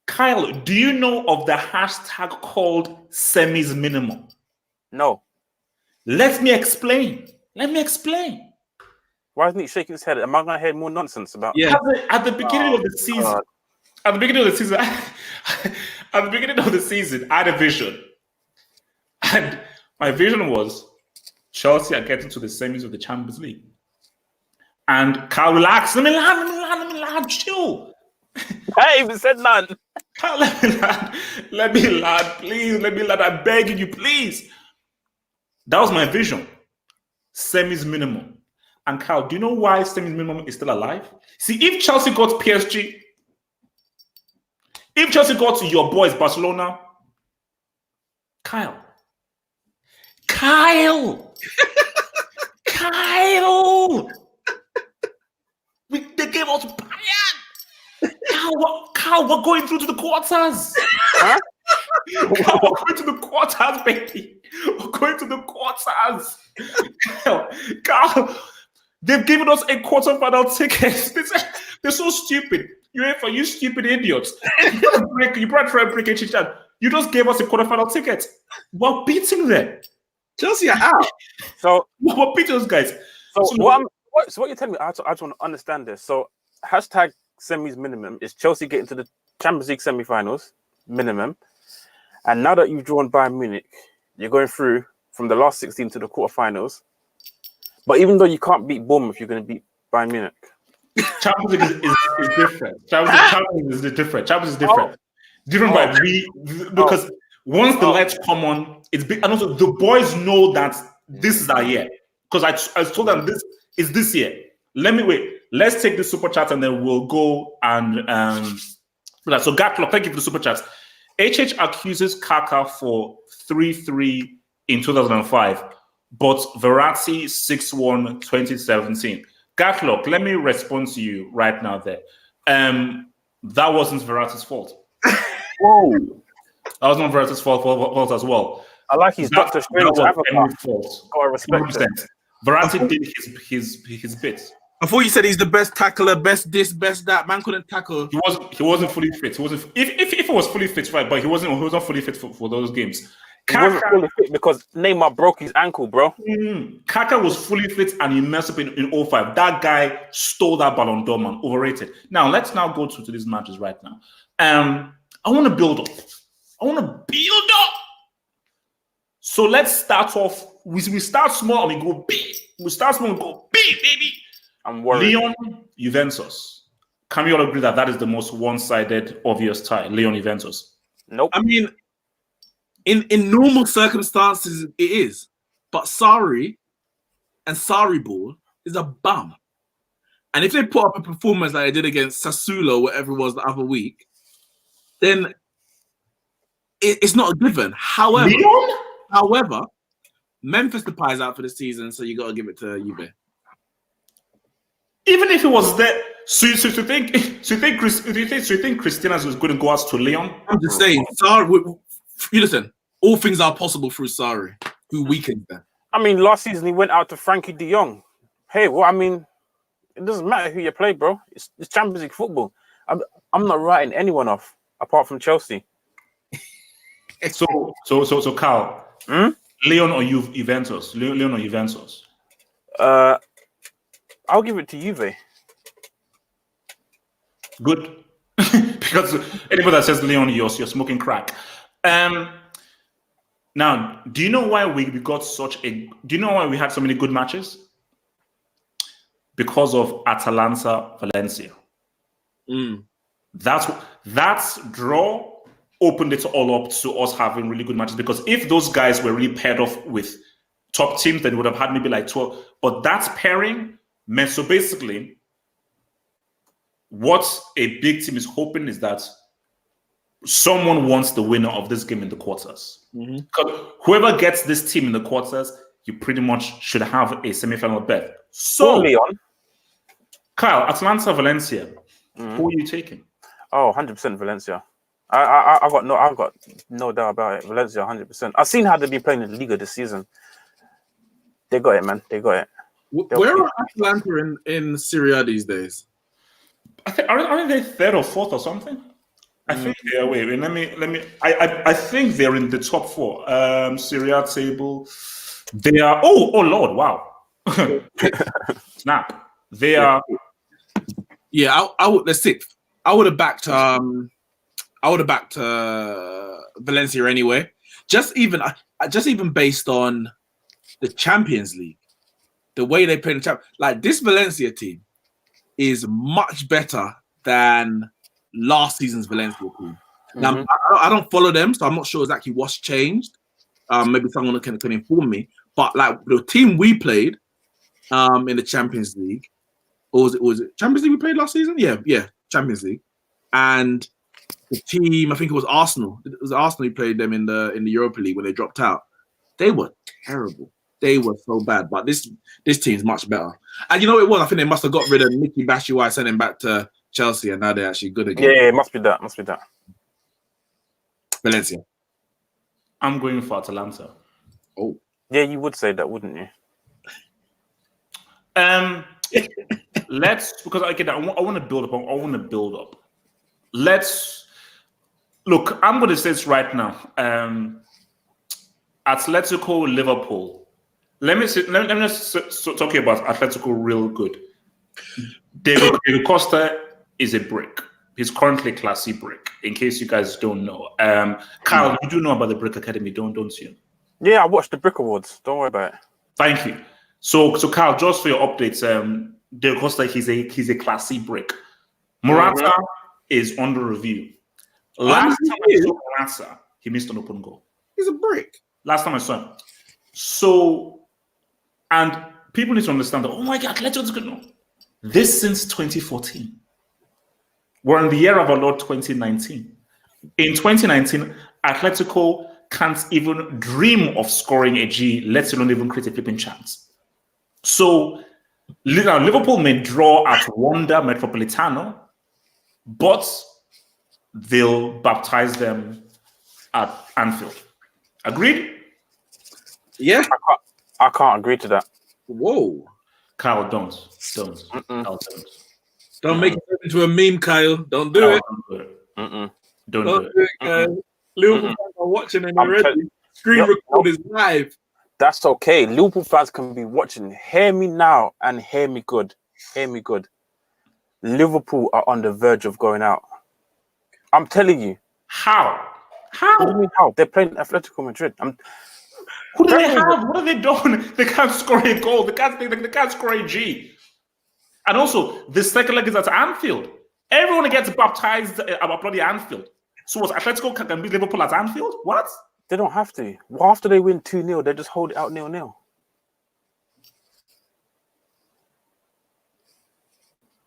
Kyle, do you know of the hashtag called Semi's minimum? No. Let me explain. Why isn't he shaking his head? Am I going to hear more nonsense about? Yeah. At the beginning of the season, at the beginning of the season, I had a vision, and my vision was Chelsea are getting to the semis of the Champions League. And Carl, relax. Let me land. Chill. I ain't even said none. Carl, let me land. Please, let me land. I'm begging you, please. That was my vision. Semis minimum. And Carl, do you know why semis minimum is still alive? See, if Chelsea got PSG, if Chelsea got to your boys Barcelona, Kyle, they gave us Bayern. Kyle, we're going through to the quarters. Huh? Kyle, we're going to the quarters, baby. We're going to the quarters. Kyle, they've given us a quarterfinal ticket. They're so stupid. You stupid idiots. You brought for a break chat. You just gave us a quarterfinal ticket. We're beating them. Chelsea are out. So we're beating those guys. So what you're telling me, I just want to understand this. So hashtag semis minimum is Chelsea getting to the Champions League semi-finals minimum. And now that you've drawn Bayern Munich, you're going through from the last 16 to the quarterfinals. But even though you can't beat Bournemouth, you're going to beat Bayern Munich. Champions League is different. Champions is different. Champions is different. Different by because once the lights come on, it's big. And also the boys know that this is our year. Because I told them this is this year. Let's take the super chat and then we'll go and so Gatlock, thank you for the super chats. HH accuses Kaka for 3-3 in 2005, but Verratti 6-1 2017. Gatlock, let me respond to you right now there. That wasn't Verratti's fault. Whoa. That was not Verratti's fault as well. I like his Doctor Strange avatar. Fault. Gotta respect it. Verratti did his bit. I thought you said he's the best tackler, best this, best that. Man couldn't tackle. He wasn't fully fit. He wasn't. If he was fully fit, right? But he wasn't fully fit for those games. He wasn't fully fit because Neymar broke his ankle, bro. Kaka was fully fit and he messed up in 05. That guy stole that Ballon d'Or, man. Overrated. Now let's go to these matches right now. I want to build up. So let's start off. We start small and we go big. We start small and go big, baby. I'm worried. Lyon, Juventus. Can we all agree that is the most one-sided, obvious tie? Lyon, Juventus. Nope. I mean, in normal circumstances, it is. But Sarri and Sarri ball is a bum. And if they put up a performance like they did against Sassuolo, whatever it was the other week, then it's not a given. However, Memphis Depay is out for the season, so you got to give it to Juve. Even if it was there, so you think Cristiano is going to go out to Lyon? I'm just saying, Sarri. You listen. All things are possible through Sarri, who weakened them. I mean, last season he went out to Frankie de Jong. Hey, well, I mean, it doesn't matter who you play, bro. It's Champions League football. I'm not writing anyone off apart from Chelsea. So Carl, Lyon or Juventus? Lyon or Juventus? I'll give it to Juve. Good, because anybody that says Lyon, you're smoking crack. Now, do you know why we got do you know why we had so many good matches? Because of Atalanta Valencia. That draw opened it all up to us having really good matches, because if those guys were really paired off with top teams, then we would have had maybe like 12. But that pairing meant, so basically, what a big team is hoping is that someone wants the winner of this game in the quarters. Because whoever gets this team in the quarters, you pretty much should have a semi-final berth. So, Leon. Kyle, Atalanta Valencia, who are you taking? Oh, 100% Valencia. I've got no doubt about it. Valencia, 100%. I've seen how they've been playing in the Liga this season. They got it, man. They got it. Where are Atalanta in Serie A these days? Aren't they third or fourth or something? I think they are. Wait. Let me. I think they're in the top four. Serie A table. They are. Oh Lord! Wow. Snap. They are. Yeah, they're sixth. I would have backed Valencia anyway. Just even based on the Champions League, the way they play the champ, like this Valencia team is much better than last season's Valencia team. Now, I don't follow them, so I'm not sure exactly what's changed. Maybe someone can inform me. But like the team we played in the Champions League, or was it Champions League we played last season? Yeah, Champions League. And the team, I think it was Arsenal. It was Arsenal who played them in the Europa League when they dropped out. They were terrible. They were so bad. But this team's much better. And you know what it was? I think they must have got rid of Mickey Batshuayi, sent him back to Chelsea, and now they're actually good again. Yeah, it must be that. Valencia. I'm going for Atalanta. Oh. Yeah, you would say that, wouldn't you? Let's, because I want to build up. I want to build up. Let's look. I'm going to say this right now. Atletico Liverpool. Let me just talk about Atletico real good. Diego Costa is a brick. He's currently a classy brick. In case you guys don't know, Kyle, you do know about the Brick Academy, don't you? Yeah, I watched the Brick Awards. Don't worry about it. Thank you. So Kyle, just for your updates, Diego Costa, he's a classy brick. Morata is under review. Last time I saw Morata, he missed an open goal. He's a brick. Last time I saw him. So, and people need to understand that, oh my God, let's just go. This since 2014. We're in the year of our Lord 2019. In 2019, Atletico can't even dream of scoring a G, let alone even create a flipping chance. So, now Liverpool may draw at Wanda Metropolitano, but they'll baptize them at Anfield. Agreed? Yeah. I can't agree to that. Whoa. Kyle, don't. Kyle, Don't make it into a meme, Kyle. Don't do it. Don't do it, Kyle. Liverpool fans are watching and already. Screen record is live. That's okay. Liverpool fans can be watching. Hear me now and hear me good. Liverpool are on the verge of going out. I'm telling you. How? What do you mean how? They're playing Atletico Madrid. Who do they have? What are they doing? They can't score a goal. They can't score a G. And also, the second leg is at Anfield. Everyone gets baptized about bloody Anfield. So what, Atletico can beat Liverpool at Anfield? What? They don't have to. Well, after they win 2-0, they just hold it out 0-0.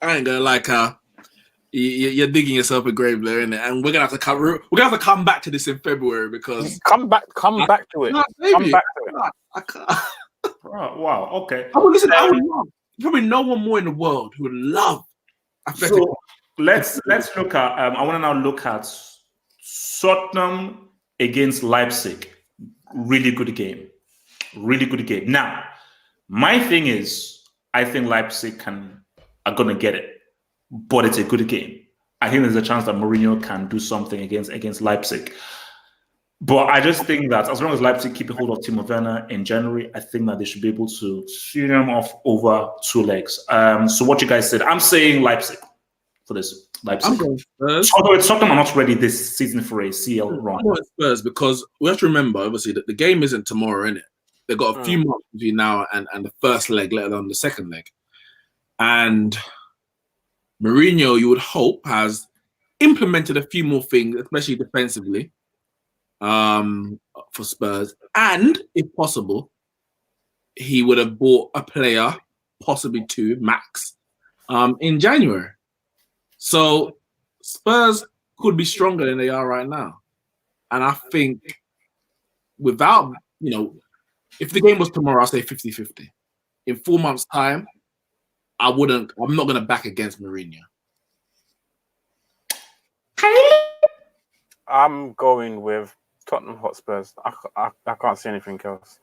I ain't gonna like how you're digging yourself a grave there, innit? And we're gonna have to come back to this in February because come back to it. I can't. Oh, wow. Okay. I would love. Probably no one more in the world who would love. So let's look at. I want to now look at Tottenham against Leipzig. Really good game. Now, my thing is, I think Leipzig are gonna get it, but it's a good game. I think there's a chance that Mourinho can do something against Leipzig. But I just think that as long as Leipzig keep a hold of Timo Werner in January, I think that they should be able to shoot them off over 2 legs. So what you guys said, I'm saying Leipzig for this. Leipzig. I'm going Spurs. Although Tottenham are not ready this season for a CL run. I'm going Spurs because we have to remember, obviously, that the game isn't tomorrow, innit? They've got a few months between now and the first leg, let alone the second leg. And Mourinho, you would hope, has implemented a few more things, especially defensively, for Spurs, and if possible, he would have bought a player, possibly 2 max, in January. So Spurs could be stronger than they are right now, and I think without, if the game was tomorrow, I'll say 50-50. In 4 months' time, I'm not going to back against Mourinho. I'm going with Tottenham Hotspurs. I can't see anything else.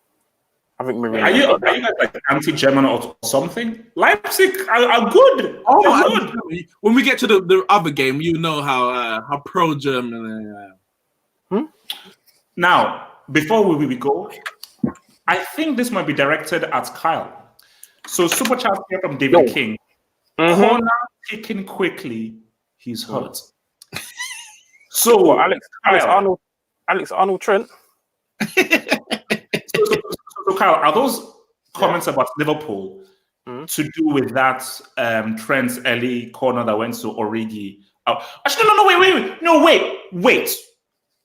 I think Mourinho. Are you guys like anti-German or something? Leipzig are good. Oh, good. When we get to the other game, you know how pro-German I am. Now, before we go, I think this might be directed at Kyle. So super chat here from David King. Corner taken quickly. He's hurt. So What, Alex Arnold Trent. So Kyle, are those comments about Liverpool to do with that Trent's early corner that went to Origi? Actually, no, wait.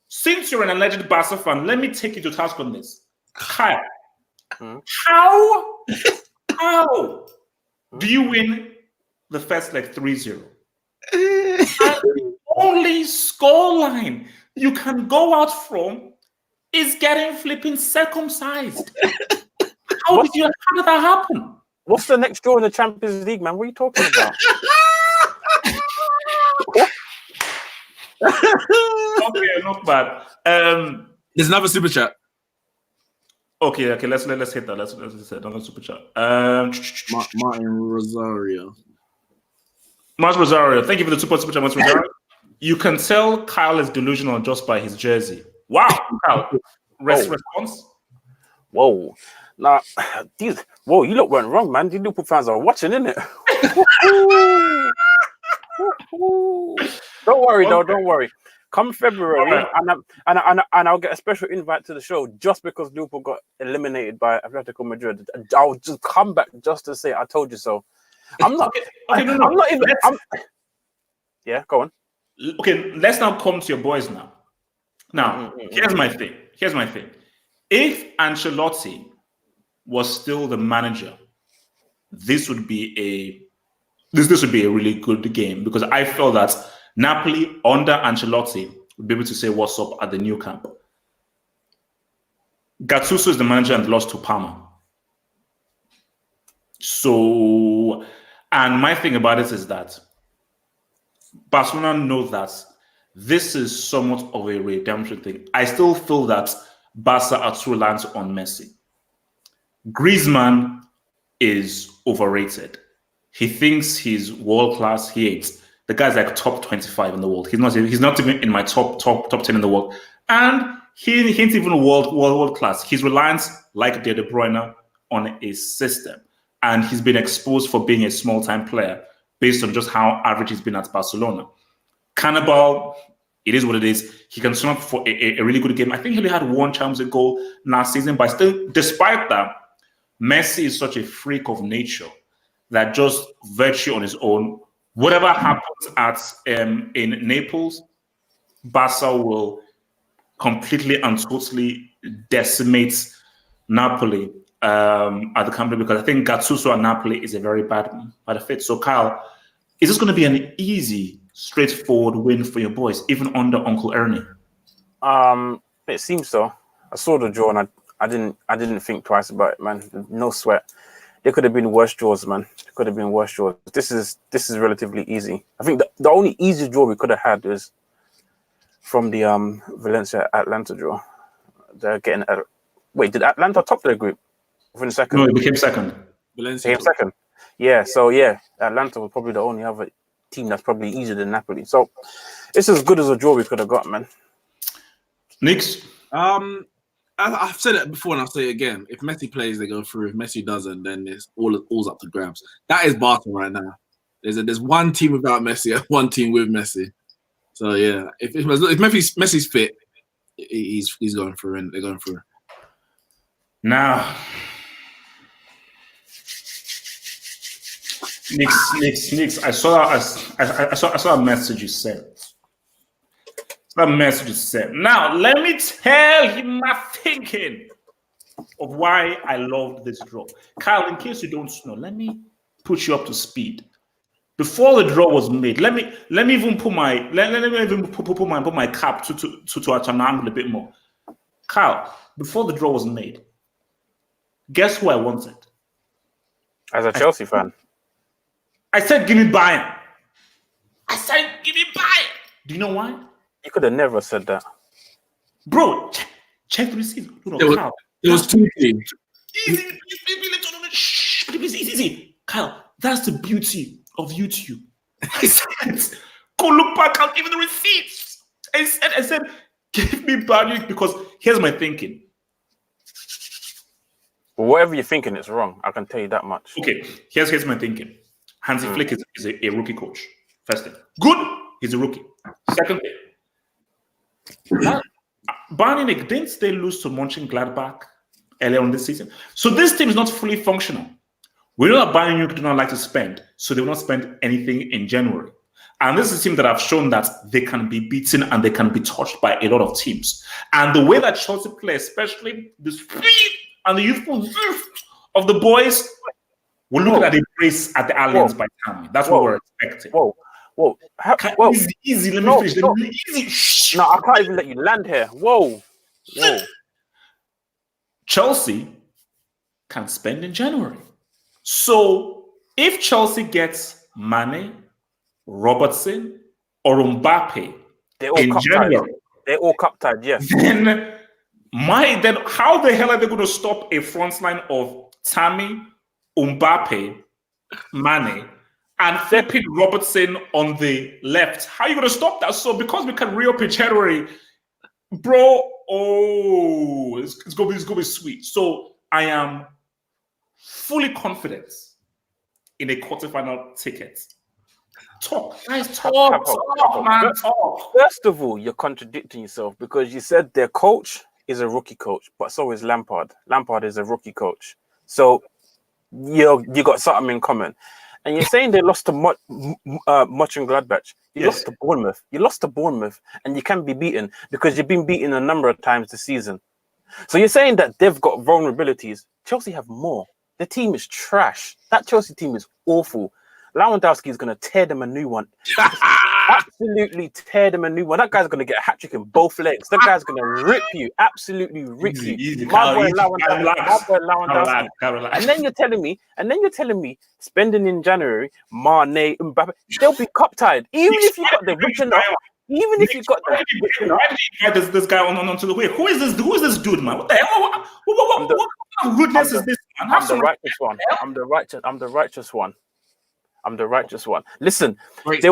Since you're an alleged Barca fan, let me take you to task on this. Kyle, how do you win the first leg 3-0? And the only scoreline you can go out from is getting flipping circumcised. How did that happen? What's the next draw in the Champions League, man? What are you talking about? Okay, not bad. There's another super chat. Okay. Let's hit that. Let's hit another super chat. Martin Rosario. Martin Rosario, thank you for the super chat, Martin Rosario. You can tell Kyle is delusional just by his jersey. Wow, Kyle. Response? Whoa. Nah, you lot weren't wrong, man. These Liverpool fans are watching, innit? Don't worry, though. Don't worry. Come February, and I'll get a special invite to the show just because Liverpool got eliminated by Atletico Madrid. I'll just come back just to say I told you so. I'm not. I'm not even. Yeah, go on. Okay, let's now come to your boys now. Now, here's my thing. If Ancelotti was still the manager, this would be a really good game because I felt that Napoli under Ancelotti would be able to say what's up at the new camp. Gattuso is the manager and lost to Parma. So, and my thing about it is that Barcelona knows that this is somewhat of a redemption thing. I still feel that Barca are too reliant on Messi. Griezmann is overrated. He thinks he's world class. He hates. The guy's like top 25 in the world. He's not even in my top 10 in the world. And he ain't even world class. He's reliant, like De Bruyne, on a system. And he's been exposed for being a small time player based on just how average he's been at Barcelona. Cannibal, it is what it is. He can turn up for a really good game. I think he only had one Champions League goal last season, but still, despite that, Messi is such a freak of nature that just virtue on his own, whatever happens in Naples, Barca will completely and totally decimate Napoli at the company because I think Gattuso and Napoli is a very bad fit. So, Kyle, is this going to be an easy, straightforward win for your boys, even under Uncle Ernie? It seems so. I saw the draw and I didn't think twice about it, man. No sweat. There could have been worse draws, man. There could have been worse draws. This is relatively easy. I think the only easy draw we could have had was from the Valencia Atlanta draw. They're getting wait, did Atlanta top their group? Within second? No, it became second. Valencia became second. Yeah, so yeah, Atlanta was probably the only other team that's probably easier than Napoli. So it's as good as a draw we could have got, man. Nix? I've said it before and I'll say it again. If Messi plays, they go through. If Messi doesn't, then it's all's up to grabs. That is Barca right now. There's one team without Messi and one team with Messi. So yeah, if Messi's fit, he's going through and they're going through. Now, Nix. I saw a message you sent. Now, let me tell you my thinking of why I loved this draw. Kyle, in case you don't know, let me put you up to speed. Before the draw was made, let me even put my cap to an angle a bit more. Kyle, before the draw was made, guess who I wanted? As a Chelsea fan. I said, give me Bayern. Do you know why? You could have never said that. Bro, check the receipt. It was two teams. Easy. Kyle, that's the beauty of YouTube. I said, go look back, I'll give you the receipts. I said, give me Bayern because here's my thinking. Whatever you're thinking, it's wrong. I can tell you that much. Okay, here's my thinking. Hansi Flick is a rookie coach. First thing. Good, He's a rookie. Second thing, Bayern Munich, didn't they lose to Mönchengladbach earlier on this season? So this team is not fully functional. We know that Bayern Munich do not like to spend, so they will not spend anything in January. And this is a team that have shown that they can be beaten and they can be touched by a lot of teams. And the way that Chelsea play, especially the speed and the youthful of the boys, we're looking at a race at the Allianz by time. That's what we're expecting. Easy. Let me finish. Easy. No, I can't even let you land here. Whoa. Chelsea can spend in January. So if Chelsea gets Mane, Robertson, or Mbappe in January, they're all cup tied, yes. Then how the hell are they going to stop a front line of Tammy, Mbappe, Mane, and flipping Robertson on the left? How are you going to stop that? So because we can re-up in January, bro, it's going to be sweet. So I am fully confident in a quarterfinal ticket. Talk, man. First of all, you're contradicting yourself because you said their coach is a rookie coach, but so is Lampard. Lampard is a rookie coach. So you got something in common. And you're saying they lost to Mönchengladbach. You lost to Bournemouth. You lost to Bournemouth, and you can be beaten because you've been beaten a number of times this season. So you're saying that they've got vulnerabilities. Chelsea have more. The team is trash. That Chelsea team is awful. Lewandowski is going to tear them a new one. Absolutely tear them a new one. That guy's going to get a hat trick in both legs. That guy's going to rip you. Absolutely rip you. My boy Lewandowski. And then you're telling me, spending in January, Mane, Mbappe, they'll be cup tied. Even if you got the written up. Even if you got the this guy onto the way. Who is this dude, man? What the hell? What rudeness is this, man? I'm the righteous one. Listen, they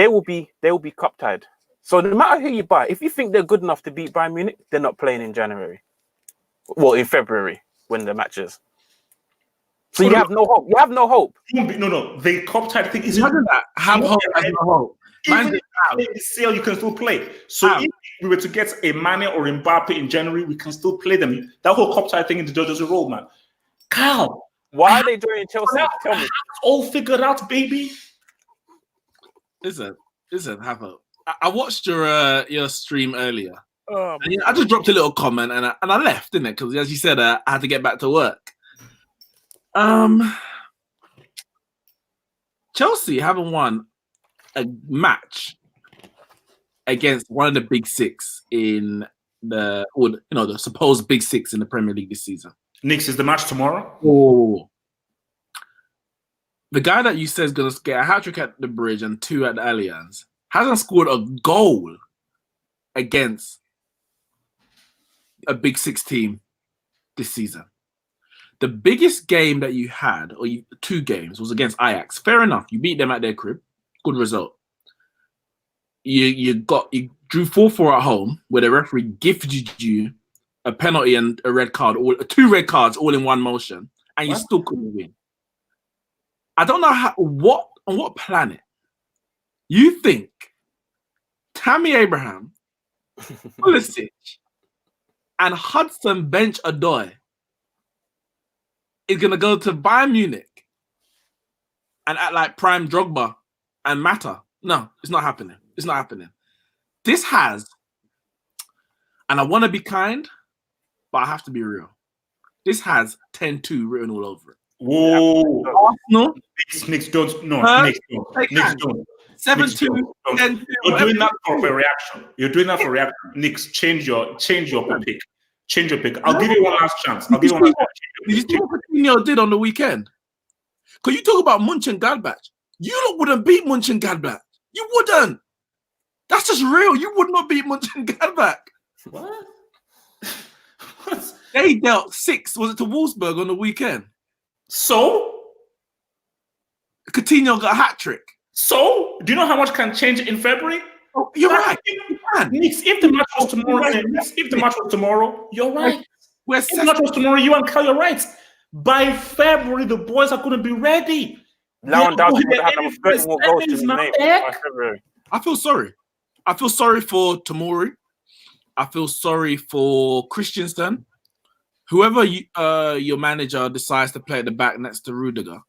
will be cup tied. So no matter who you buy, if you think they're good enough to beat Bayern Munich, they're not playing in January. Well, in February when the match is. So you have no hope. You have no hope. No. The cup tied thing is that. Have hope. Has no hope. Even if you sale, you can still play. So if we were to get a Mane or Mbappe in January, we can still play them. That whole cup tie thing in the judges' role, man. Kyle, why are they doing Chelsea? Tell me. All figured out, baby. Listen, have hope. I watched your stream earlier. And I just dropped a little comment and I left, didn't it? Because as you said, I had to get back to work. Chelsea haven't won a match against one of the big six in the supposed big six in the Premier League this season. Knicks, is the match tomorrow? Oh, the guy that you said is going to get a hat-trick at the Bridge and 2 at the Allianz hasn't scored a goal against a big six team this season. The biggest game that you had, or 2 games, was against Ajax. Fair enough, you beat them at their crib. Good result. You drew 4-4 at home, where the referee gifted you a penalty and a red card, 2 red cards all in one motion, and you still couldn't win. I don't know on what planet you think Tammy Abraham, Pulisic, and Hudson Bench-Odoi is gonna go to Bayern Munich and act like prime Drogba and Mata. No, it's not happening. It's not happening. This has, and I want to be kind, but I have to be real. This has 10-2 written all over it. Whoa. Arsenal? Knicks don't. No, Knicks don't. 7-2. You're doing that for a reaction. Knicks, change your pick. Change your pick. I'll give you one last chance. Did you see what Coutinho did on the weekend? Because you talk about Mönchengladbach. You wouldn't beat Mönchengladbach. You wouldn't. That's just real. You would not beat Mönchengladbach. What? They dealt 6, was it to Wolfsburg on the weekend? So? Coutinho got a hat-trick. So? Do you know how much can change in February? Oh, you're right. Knicks, if the match was tomorrow, you're right. If the match was tomorrow, you and Kyle, you're right. By February, the boys are going to be ready. Lewandowski would have 30 more goals to his name by February. I feel sorry. I feel sorry for Tomori. I feel sorry for Christensen. Whoever your manager decides to play at the back next to Rudiger,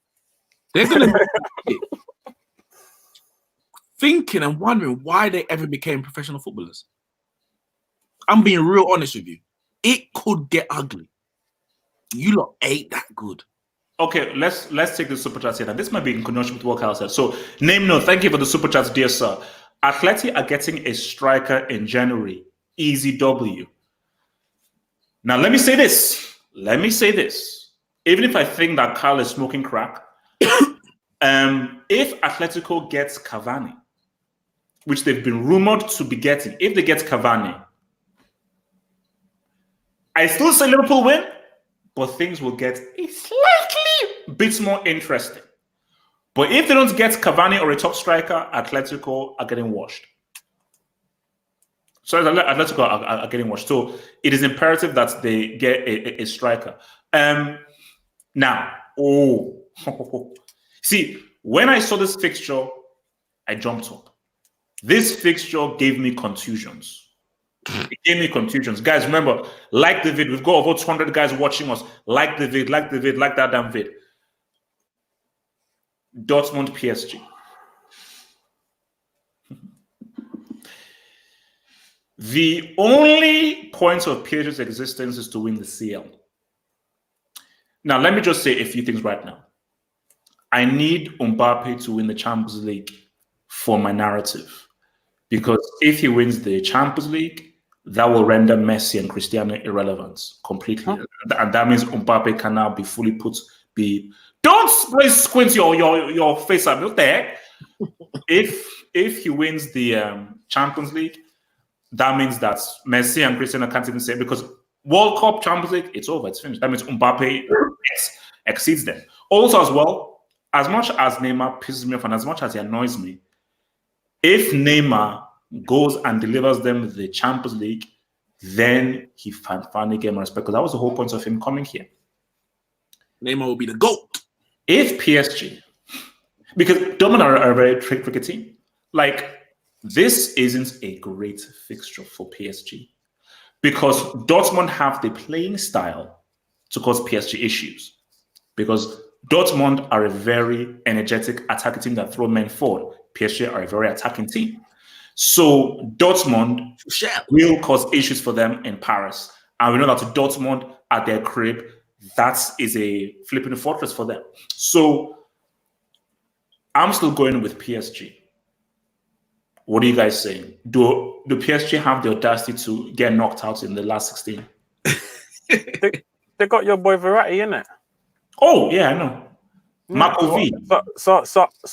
they're going to be thinking and wondering why they ever became professional footballers. I'm being real honest with you. It could get ugly. You lot ain't that good. Okay, let's take the super chat here. Now, this might be in conjunction with what Kyle said. So, name no, thank you for the super chats, dear sir. Atleti are getting a striker in January. Easy W. Now, let me say this. Even if I think that Kyle is smoking crack, if Atletico gets Cavani, which they've been rumored to be getting, if they get Cavani, I still say Liverpool win, but things will get a slightly bit more interesting. But if they don't get Cavani or a top striker, Atletico are getting washed. So Atletico are getting washed. So it is imperative that they get a striker. Now, see, when I saw this fixture, I jumped up. This fixture gave me contusions. It gave me contusions. Guys, remember, like the vid. We've got over 200 guys watching us. Like the vid, like that damn vid. Dortmund PSG. The only point of PSG's existence is to win the CL. Now, let me just say a few things right now. I need Mbappe to win the Champions League for my narrative. Because if he wins the Champions League, that will render Messi and Cristiano irrelevant completely. Huh? And that means Mbappe can now be fully don't squint your face at me. What the heck? If he wins the Champions League, that means that Messi and Cristiano can't even say, because World Cup, Champions League, it's over, it's finished. That means Mbappe exceeds them. Also, as well, as much as Neymar pisses me off and as much as he annoys me, if Neymar goes and delivers them the Champions League, then he finally get my respect, because that was the whole point of him coming here. Neymar will be the GOAT. If PSG, because Dortmund are a very tricky team, like, this isn't a great fixture for PSG, because Dortmund have the playing style to cause PSG issues, because Dortmund are a very energetic attacking team that throw men forward. PSG are a very attacking team. So Dortmund will cause issues for them in Paris. And we know that Dortmund at their crib, that is a flipping fortress for them. So I'm still going with PSG. What are you guys saying? Do PSG have the audacity to get knocked out in the last 16? They got your boy Verratti in it. Oh, yeah, I know. Marco V. So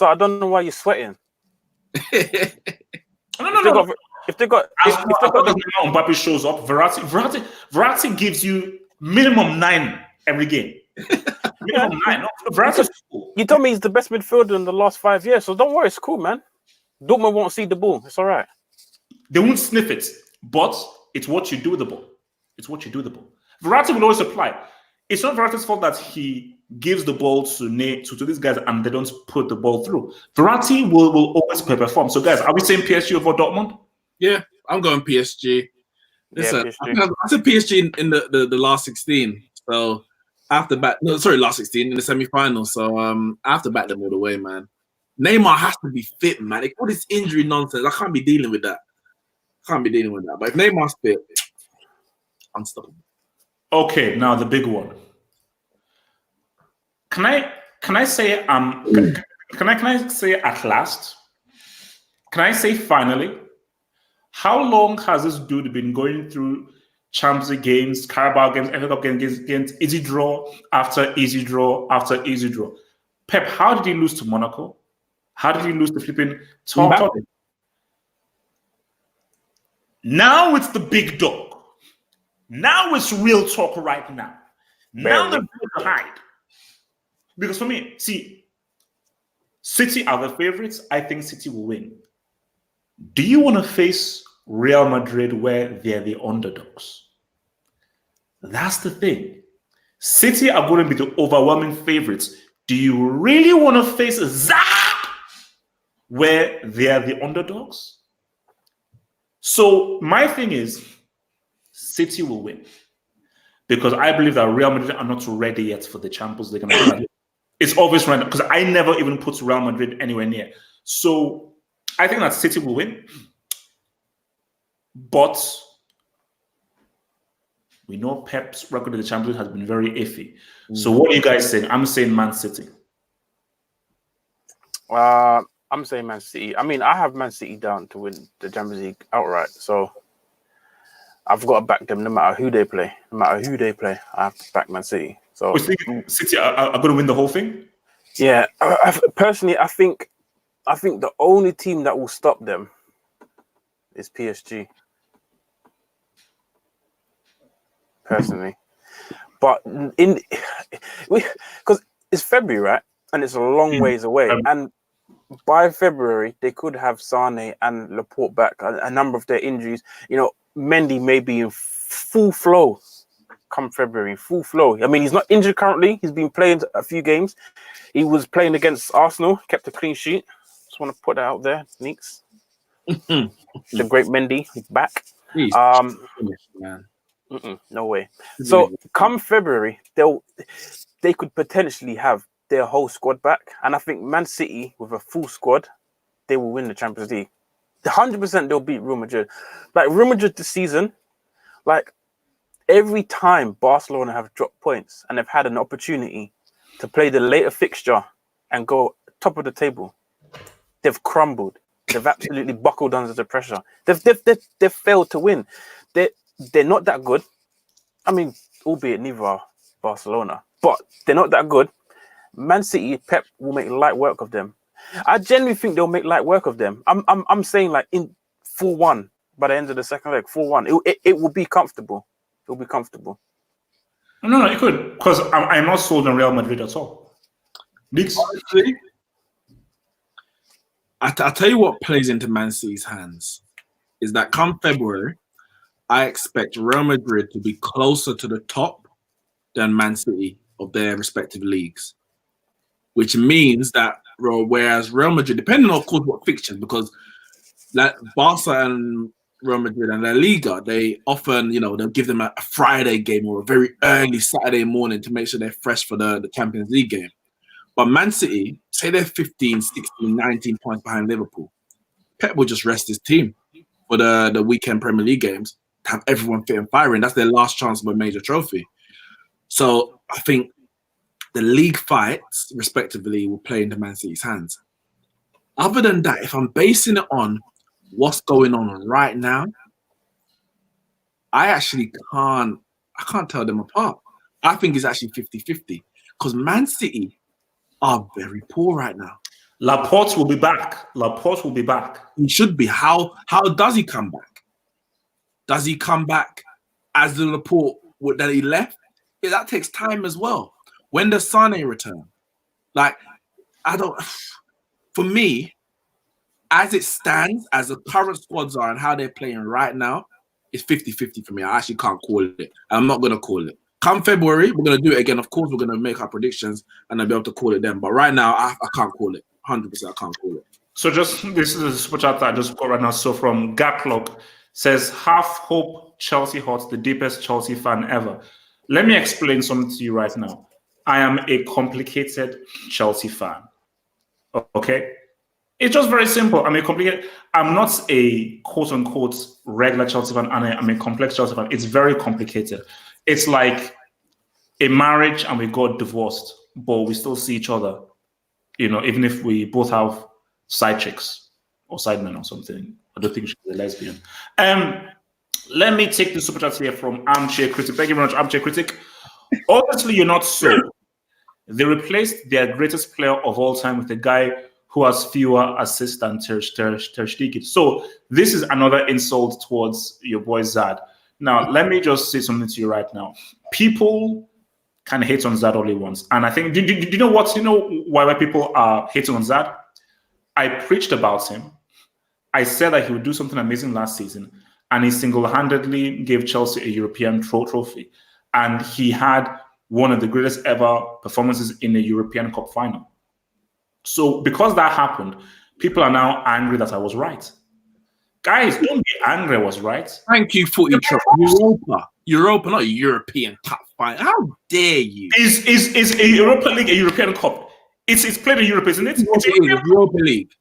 I don't know why you're sweating. No. If they got Mbappe shows up, Verratti gives you minimum 9 every game. Minimum 9. No, Verratti's cool. You told me he's the best midfielder in the last 5 years, so don't worry, it's cool, man. Dortmund won't see the ball. It's all right. They won't sniff it, but it's what you do with the ball. Verratti will always apply. It's not Verratti's fault that he gives the ball to these guys and they don't put the ball through. Verratti will always perform. So, guys, are we saying PSG over Dortmund? Yeah, I'm going PSG. Listen, PSG. I said PSG in the last 16. So last 16 in the semi-final. So I have to back them all the way, man. Neymar has to be fit, man. All this injury nonsense, I can't be dealing with that. But if Neymar's fit, unstoppable. Okay, now the big one. Can I say can I say at last? Can I say finally? How long has this dude been going through Champions League games, Carabao games, FA Cup games, easy draw after easy draw after easy draw? Pep, how did he lose to Monaco? How did he lose to flipping top? Now it's the big dog. Now it's real talk right now. Now they're going to hide. Because for me, see, City are the favorites. I think City will win. Do you want to face Real Madrid where they're the underdogs? That's the thing. City are going to be the overwhelming favorites. Do you really want to face Zap where they are the underdogs. So my thing is, City will win because I believe that Real Madrid are not ready yet for the Champions League. It's obvious right now because I never even put Real Madrid anywhere near. So I think that City will win, but we know Pep's record in the Champions League has been very iffy. So what are you guys saying? I'm saying Man City. I'm saying Man City. I mean, I have Man City down to win the Champions League outright. So I've got to back them no matter who they play. No matter who they play, I have to back Man City. So you think City are going to win the whole thing? Yeah, personally, I think the only team that will stop them is PSG. Personally, but because it's February, right, and it's a long ways away, and by February they could have Sane and Laporte back. A number of their injuries, Mendy may be in full flow come February, full flow. I mean, he's not injured currently. He's been playing a few games. He was playing against Arsenal, kept a clean sheet. Just want to put that out there, Neeks. The great Mendy, he's back. Man. No way. So come February, they could potentially have their whole squad back, and I think Man City with a full squad, they will win the Champions League. 100% they'll beat Real Madrid. Like Real Madrid this season, like every time Barcelona have dropped points and they've had an opportunity to play the later fixture and go top of the table, they've crumbled. They've absolutely buckled under the pressure. They've failed to win. They're not that good. I mean, albeit neither are Barcelona, but they're not that good. Man City, Pep will make light work of them. I genuinely think they'll make light work of them. I'm saying like in 4-1 by the end of the second leg, 4-1. It will be comfortable. It will be comfortable. No, it could, because I'm not sold on Real Madrid at all. Honestly, I'll tell you what plays into Man City's hands is that come February, I expect Real Madrid to be closer to the top than Man City of their respective leagues, which means that whereas Real Madrid, depending on, of course, what fixtures, because like Barca and Real Madrid and La Liga, they often, they'll give them a Friday game or a very early Saturday morning to make sure they're fresh for the Champions League game. But Man City, say they're 15, 16, 19 points behind Liverpool. Pep will just rest his team for the weekend Premier League games to have everyone fit and firing. That's their last chance of a major trophy. So I think the league fights, respectively, will play into Man City's hands. Other than that, if I'm basing it on what's going on right now, I actually can't tell them apart. I think it's actually 50-50 because Man City are very poor right now. Laporte will be back. Laporte will be back. He should be. How does he come back? Does he come back as the Laporte that he left? Yeah, that takes time as well. When does Sane return? For me, as it stands, as the current squads are and how they're playing right now, it's 50-50 for me. I actually can't call it. I'm not going to call it. Come February, we're going to do it again. Of course, we're going to make our predictions and I'll be able to call it then. But right now, I can't call it. 100%, I can't call it. So this is a super chat that I just got right now. So from Gatlock, says, half hope Chelsea hot, the deepest Chelsea fan ever. Let me explain something to you right now. I am a complicated Chelsea fan. Okay? It's just very simple. I'm not a quote-unquote regular Chelsea fan, and I'm a complex Chelsea fan. It's very complicated. It's like a marriage and we got divorced, but we still see each other, even if we both have side chicks or side men or something. I don't think she's a lesbian. Let me take the super chat here from Armchair Critic. Thank you very much, Armchair Critic. Obviously, you're not so. They replaced their greatest player of all time with a guy who has fewer assists than Ter Stegen. So this is another insult towards your boy Zad. Now, let me just say something to you right now. People can hate on Zad all they want. And I think, do you know what? You know why people are hating on Zad? I preached about him. I said that he would do something amazing last season. And he single-handedly gave Chelsea a European trophy. And he had one of the greatest ever performances in a European Cup final. So because that happened, People are now angry that I was right. Guys, don't be angry I was right. Thank you, footy truck. Europa, not European Cup final. How dare you? Is a Europa League a European Cup? It's played in Europe, isn't it? It's Europa League.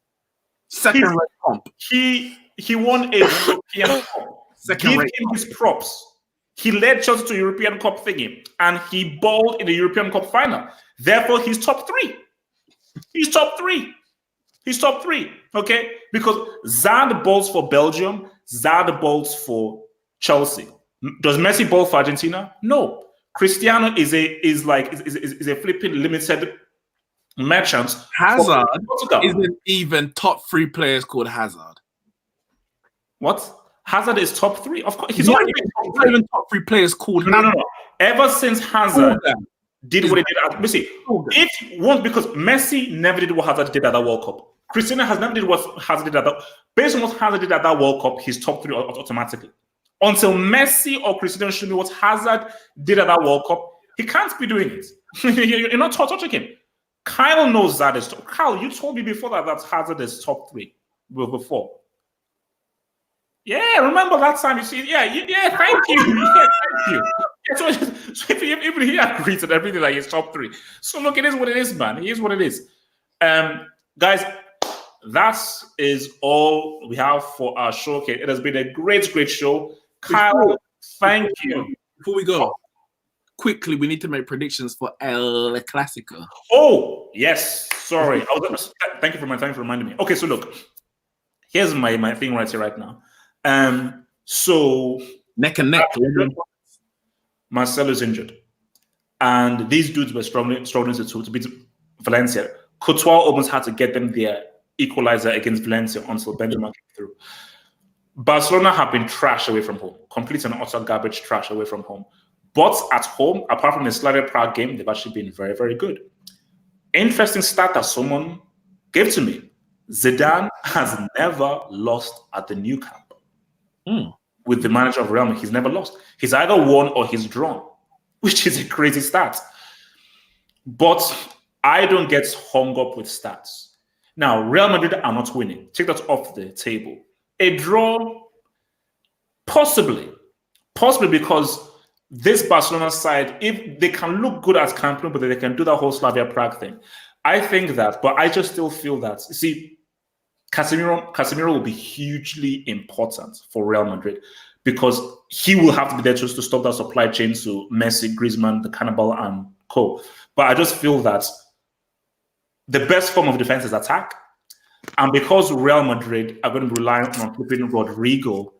Second rate comp. He won a European Cup. Give him his props. He led Chelsea to European Cup thingy, and he balled in the European Cup final. Therefore, he's top 3. He's top 3. He's top 3. Okay, because Zad balls for Belgium, Zad balls for Chelsea. Does Messi ball for Argentina? No. Cristiano is a flipping limited merchant. Hazard isn't even top 3 players called Hazard. What? Hazard is top 3? Of course, he's not even top 3 players called. No. Ever since Hazard did what he did at Messi, because Messi never did what Hazard did at that World Cup. Cristiano has never did what Hazard did at that. Based on what Hazard did at that World Cup, he's top 3 automatically. Until Messi or Cristiano show me what Hazard did at that World Cup, he can't be doing it. You're not touching him. Kyle knows that is top. Kyle, you told me before that Hazard is top 3 before. Yeah, remember that time? You see, yeah, thank you. Yeah, thank you. Yeah, so even he agrees and everything like he's top 3. So look, it is what it is, man. It is what it is. Guys, that is all we have for our showcase. It has been a great show. Kyle, thank you. Before we go, quickly, we need to make predictions for El Clasico. Oh, yes. Sorry. Thank you for reminding me. Okay, so look, here's my thing right here, right now. So neck and neck. Marcelo's injured, and these dudes were struggling to beat Valencia. Courtois almost had to get them their equalizer against Valencia until Benzema came through. Barcelona have been trash away from home, complete and utter garbage trash away from home. But at home, apart from the Slavia Prague game, they've actually been very, very good. Interesting stat that someone gave to me: Zidane has never lost at the Nou Camp. With the manager of Real Madrid, he's never lost. He's either won or he's drawn, which is a crazy stat. But I don't get hung up with stats. Now, Real Madrid are not winning. Take that off the table. A draw, possibly because this Barcelona side, if they can look good as Camp Nou, but they can do that whole Slavia Prague thing. I think that, but I just still feel that. See, Casemiro will be hugely important for Real Madrid because he will have to be there just to stop that supply chain to Messi, Griezmann, the Cannibal, and co. But I just feel that the best form of defense is attack. And because Real Madrid are going to rely on flipping Rodrigo,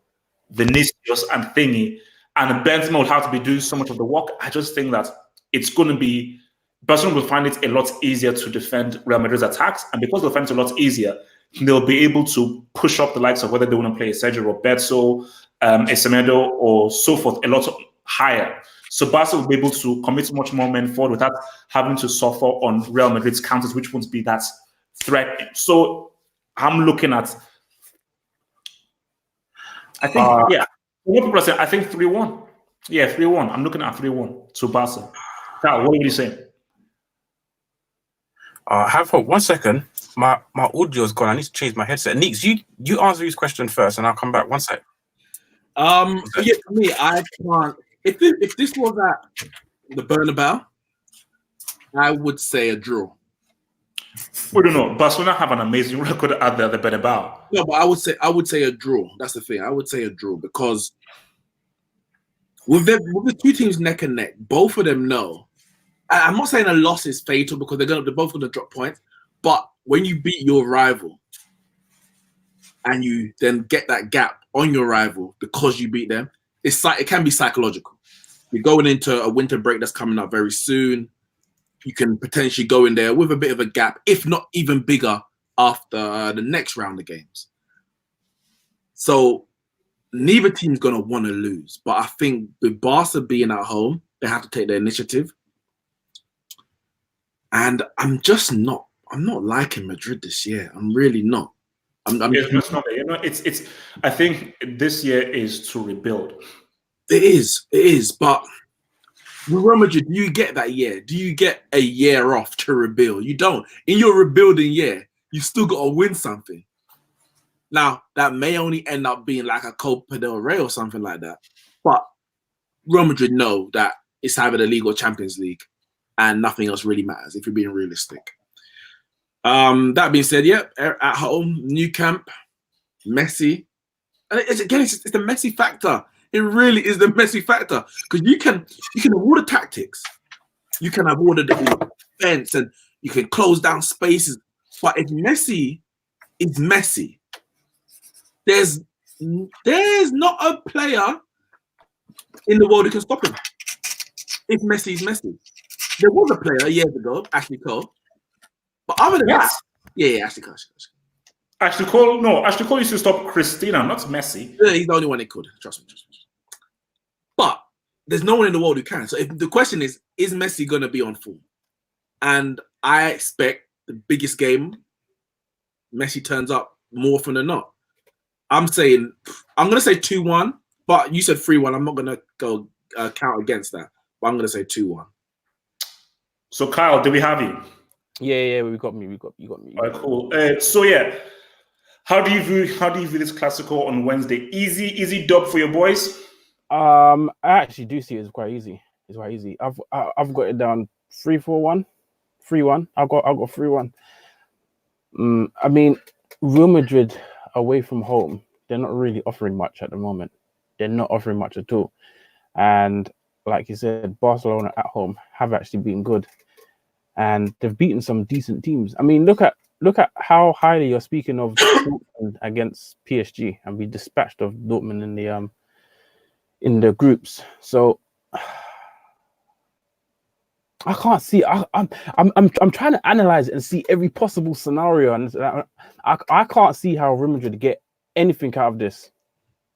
Vinicius, and Thingy, and Benzema will have to be doing so much of the work, I just think that it's going to be, Barcelona will find it a lot easier to defend Real Madrid's attacks. And because they'll find it a lot easier, they'll be able to push up the likes of whether they want to play Sergio Roberto, Semedo, or so forth, a lot higher. So Barca will be able to commit much more men forward without having to suffer on Real Madrid's counters, which won't be that threat. So I'm looking at, I think, what people are saying, I think 3-1. Yeah, 3-1. I'm looking at 3-1 to Barca. Carl, what are you saying? Have hope. 1 second. My audio's gone. I need to change my headset. Neeks, you answer his question first, and I'll come back. 1 sec. Yeah, for me, I can't. If this was at the Bernabeu, I would say a draw. We don't know. Barcelona have an amazing record at the Bernabeu. No, but I would say a draw. That's the thing. I would say a draw because with the two teams neck and neck, both of them know. I'm not saying a loss is fatal because they're both going to drop points. But when you beat your rival and you then get that gap on your rival because you beat them, it can be psychological. You're going into a winter break that's coming up very soon. You can potentially go in there with a bit of a gap, if not even bigger, after the next round of games. So neither team's going to want to lose. But I think with Barca being at home, they have to take the initiative. And I'm not liking Madrid this year. I'm really not. It's not. You know, it's. I think this year is to rebuild. It is. But with Real Madrid, do you get that year? Do you get a year off to rebuild? You don't. In your rebuilding year, you still got to win something. Now, that may only end up being like a Copa del Rey or something like that. But Real Madrid know that it's either the League or Champions League, and nothing else really matters if you're being realistic. That being said, at home, new camp, Messi. And it's the Messi factor. It really is the Messi factor. Because you can have all the tactics. You can have all the defense, and you can close down spaces. But if Messi is Messi, there's not a player in the world who can stop him. If Messi is Messi. There was a player years ago, Ashley Cole. But other than that, Ashley Cole. Ashley Cole used to stop Christina, not Messi. Yeah, he's the only one that could. Trust me. But there's no one in the world who can. So if the question is Messi going to be on form? And I expect the biggest game, Messi turns up more often than not. I'm going to say 2-1, but you said 3-1. I'm not going to go count against that. But I'm going to say 2-1. So Kyle, do we have you? Yeah, we got me. You got me. All right, cool. How do you view this Clasico on Wednesday? Easy dub for your boys? I actually do see it as quite easy. It's quite easy. I've got it down 3-4-1. 3-1. I've got 3-1. I mean, Real Madrid away from home, they're not really offering much at the moment. They're not offering much at all. And like you said, Barcelona at home have actually been good. And they've beaten some decent teams. I mean, look at how highly you're speaking of Dortmund against PSG, and we dispatched of Dortmund in the groups. So I can't see. I'm trying to analyze it and see every possible scenario, and I can't see how Real Madrid get anything out of this.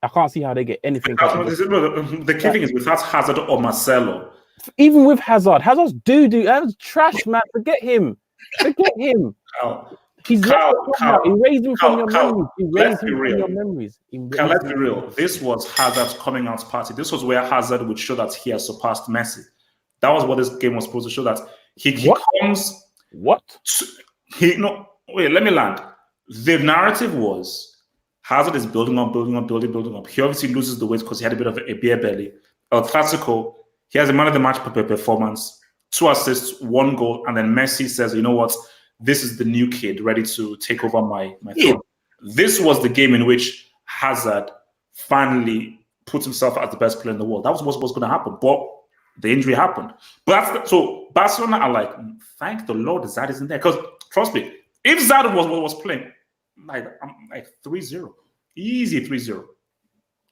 I can't see how they get anything out of this. The key thing is without Hazard or Marcelo. Even with Hazard's doo-doo. That's trash, man. Forget him. He raised him from your memories. Let's be real. This was Hazard's coming out party. This was where Hazard would show that he has surpassed Messi. That was what this game was supposed to show, that he comes. What? Let me land. The narrative was Hazard is building up. He obviously loses the weight because he had a bit of a beer belly. El Clasico, he has a man of the match performance, 2 assists, 1 goal, and then Messi says, you know what, this is the new kid ready to take over my throne. This was the game in which Hazard finally put himself as the best player in the world. That was what was going to happen, but the injury happened. So Barcelona are like, thank the Lord Zad isn't there. Because trust me, if Zad was playing, I'm like 3-0. Easy 3-0.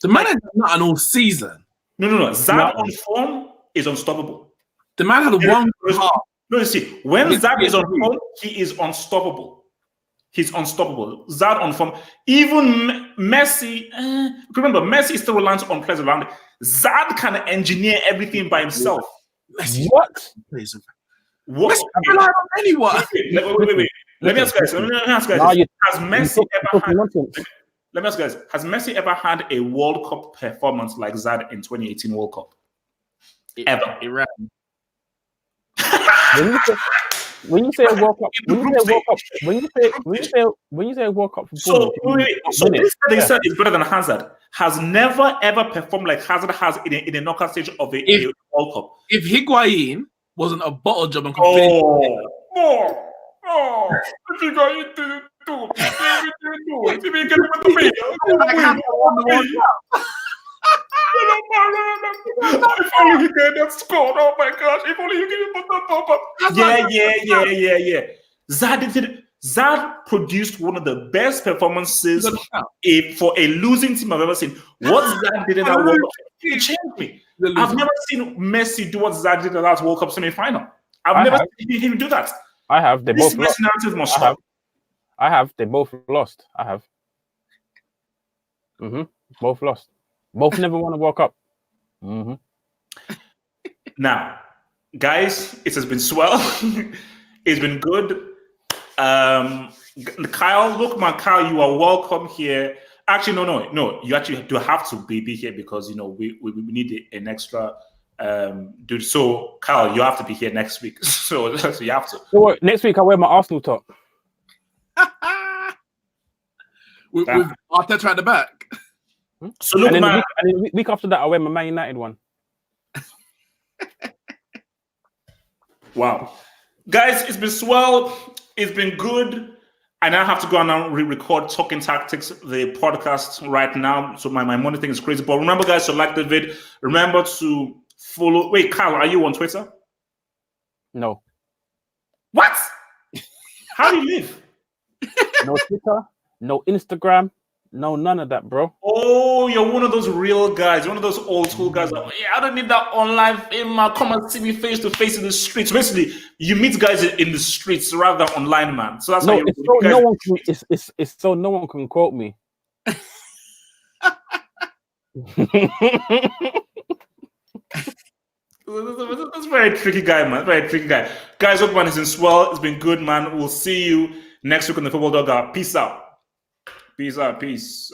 The man is not an all season. No. Zad on form is unstoppable. The man had one half. No, you see, when Zad is on form, he is unstoppable. He's unstoppable. Zad on form. Even Messi, remember, Messi still reliant on players around him. Zad can engineer everything by himself. Messi. What? Messi can rely on anyone. Wait. Let me ask guys. Has Messi ever had a World Cup performance like Zad in 2018 World Cup? Ever? Iran. When you say a World Cup, when you say a World Cup, so this they said is better than Hazard. Has never ever performed like Hazard has in a knockout stage of a World Cup. If Higuain wasn't a bottle job and what you Higuain didn't do? If he get with the if only you get that score. Oh my gosh! If only you get it. Zad produced one of the best performances for a losing team I've ever seen. What Zad did in that World Cup, it changed me. I've never seen Messi do what Zad did in that World Cup semi-final. I've never seen him do that. I have. They both lost. Narrative must stop. I have. They both lost. I have. Both lost. Both never won a World Cup. Now, guys, it has been swell. It's been good. Kyle, Kyle, you are welcome here. Actually, no. You actually do have to be here because we need an extra dude. So, Kyle, you have to be here next week. So you have to. So next week I wear my Arsenal top. with Arteta at the back. So look, and then, man. the week after that, I wear my Man United one. Wow. Guys, it's been swell. It's been good. I now have to go and now re-record Talking Tactics, the podcast right now. So my money thing is crazy. But remember, guys, to like the vid. Remember to follow. Wait, Kyle, are you on Twitter? No. What? How do you live? No Twitter, no Instagram, no none of that, bro. Oh, you're one of those real guys. One of those old school guys. Like, yeah, I don't need that online thing. Come and see me face to face in the streets. Basically, you meet guys in the streets rather than online, man. So that's No, how you. it's so no one can. It's so no one can quote me. That's a very tricky guy, man. Very tricky guy. Guys, hope man is in swell. It's been good, man. We'll see you next week on the Football Dugout. Peace out. Peace out. Peace.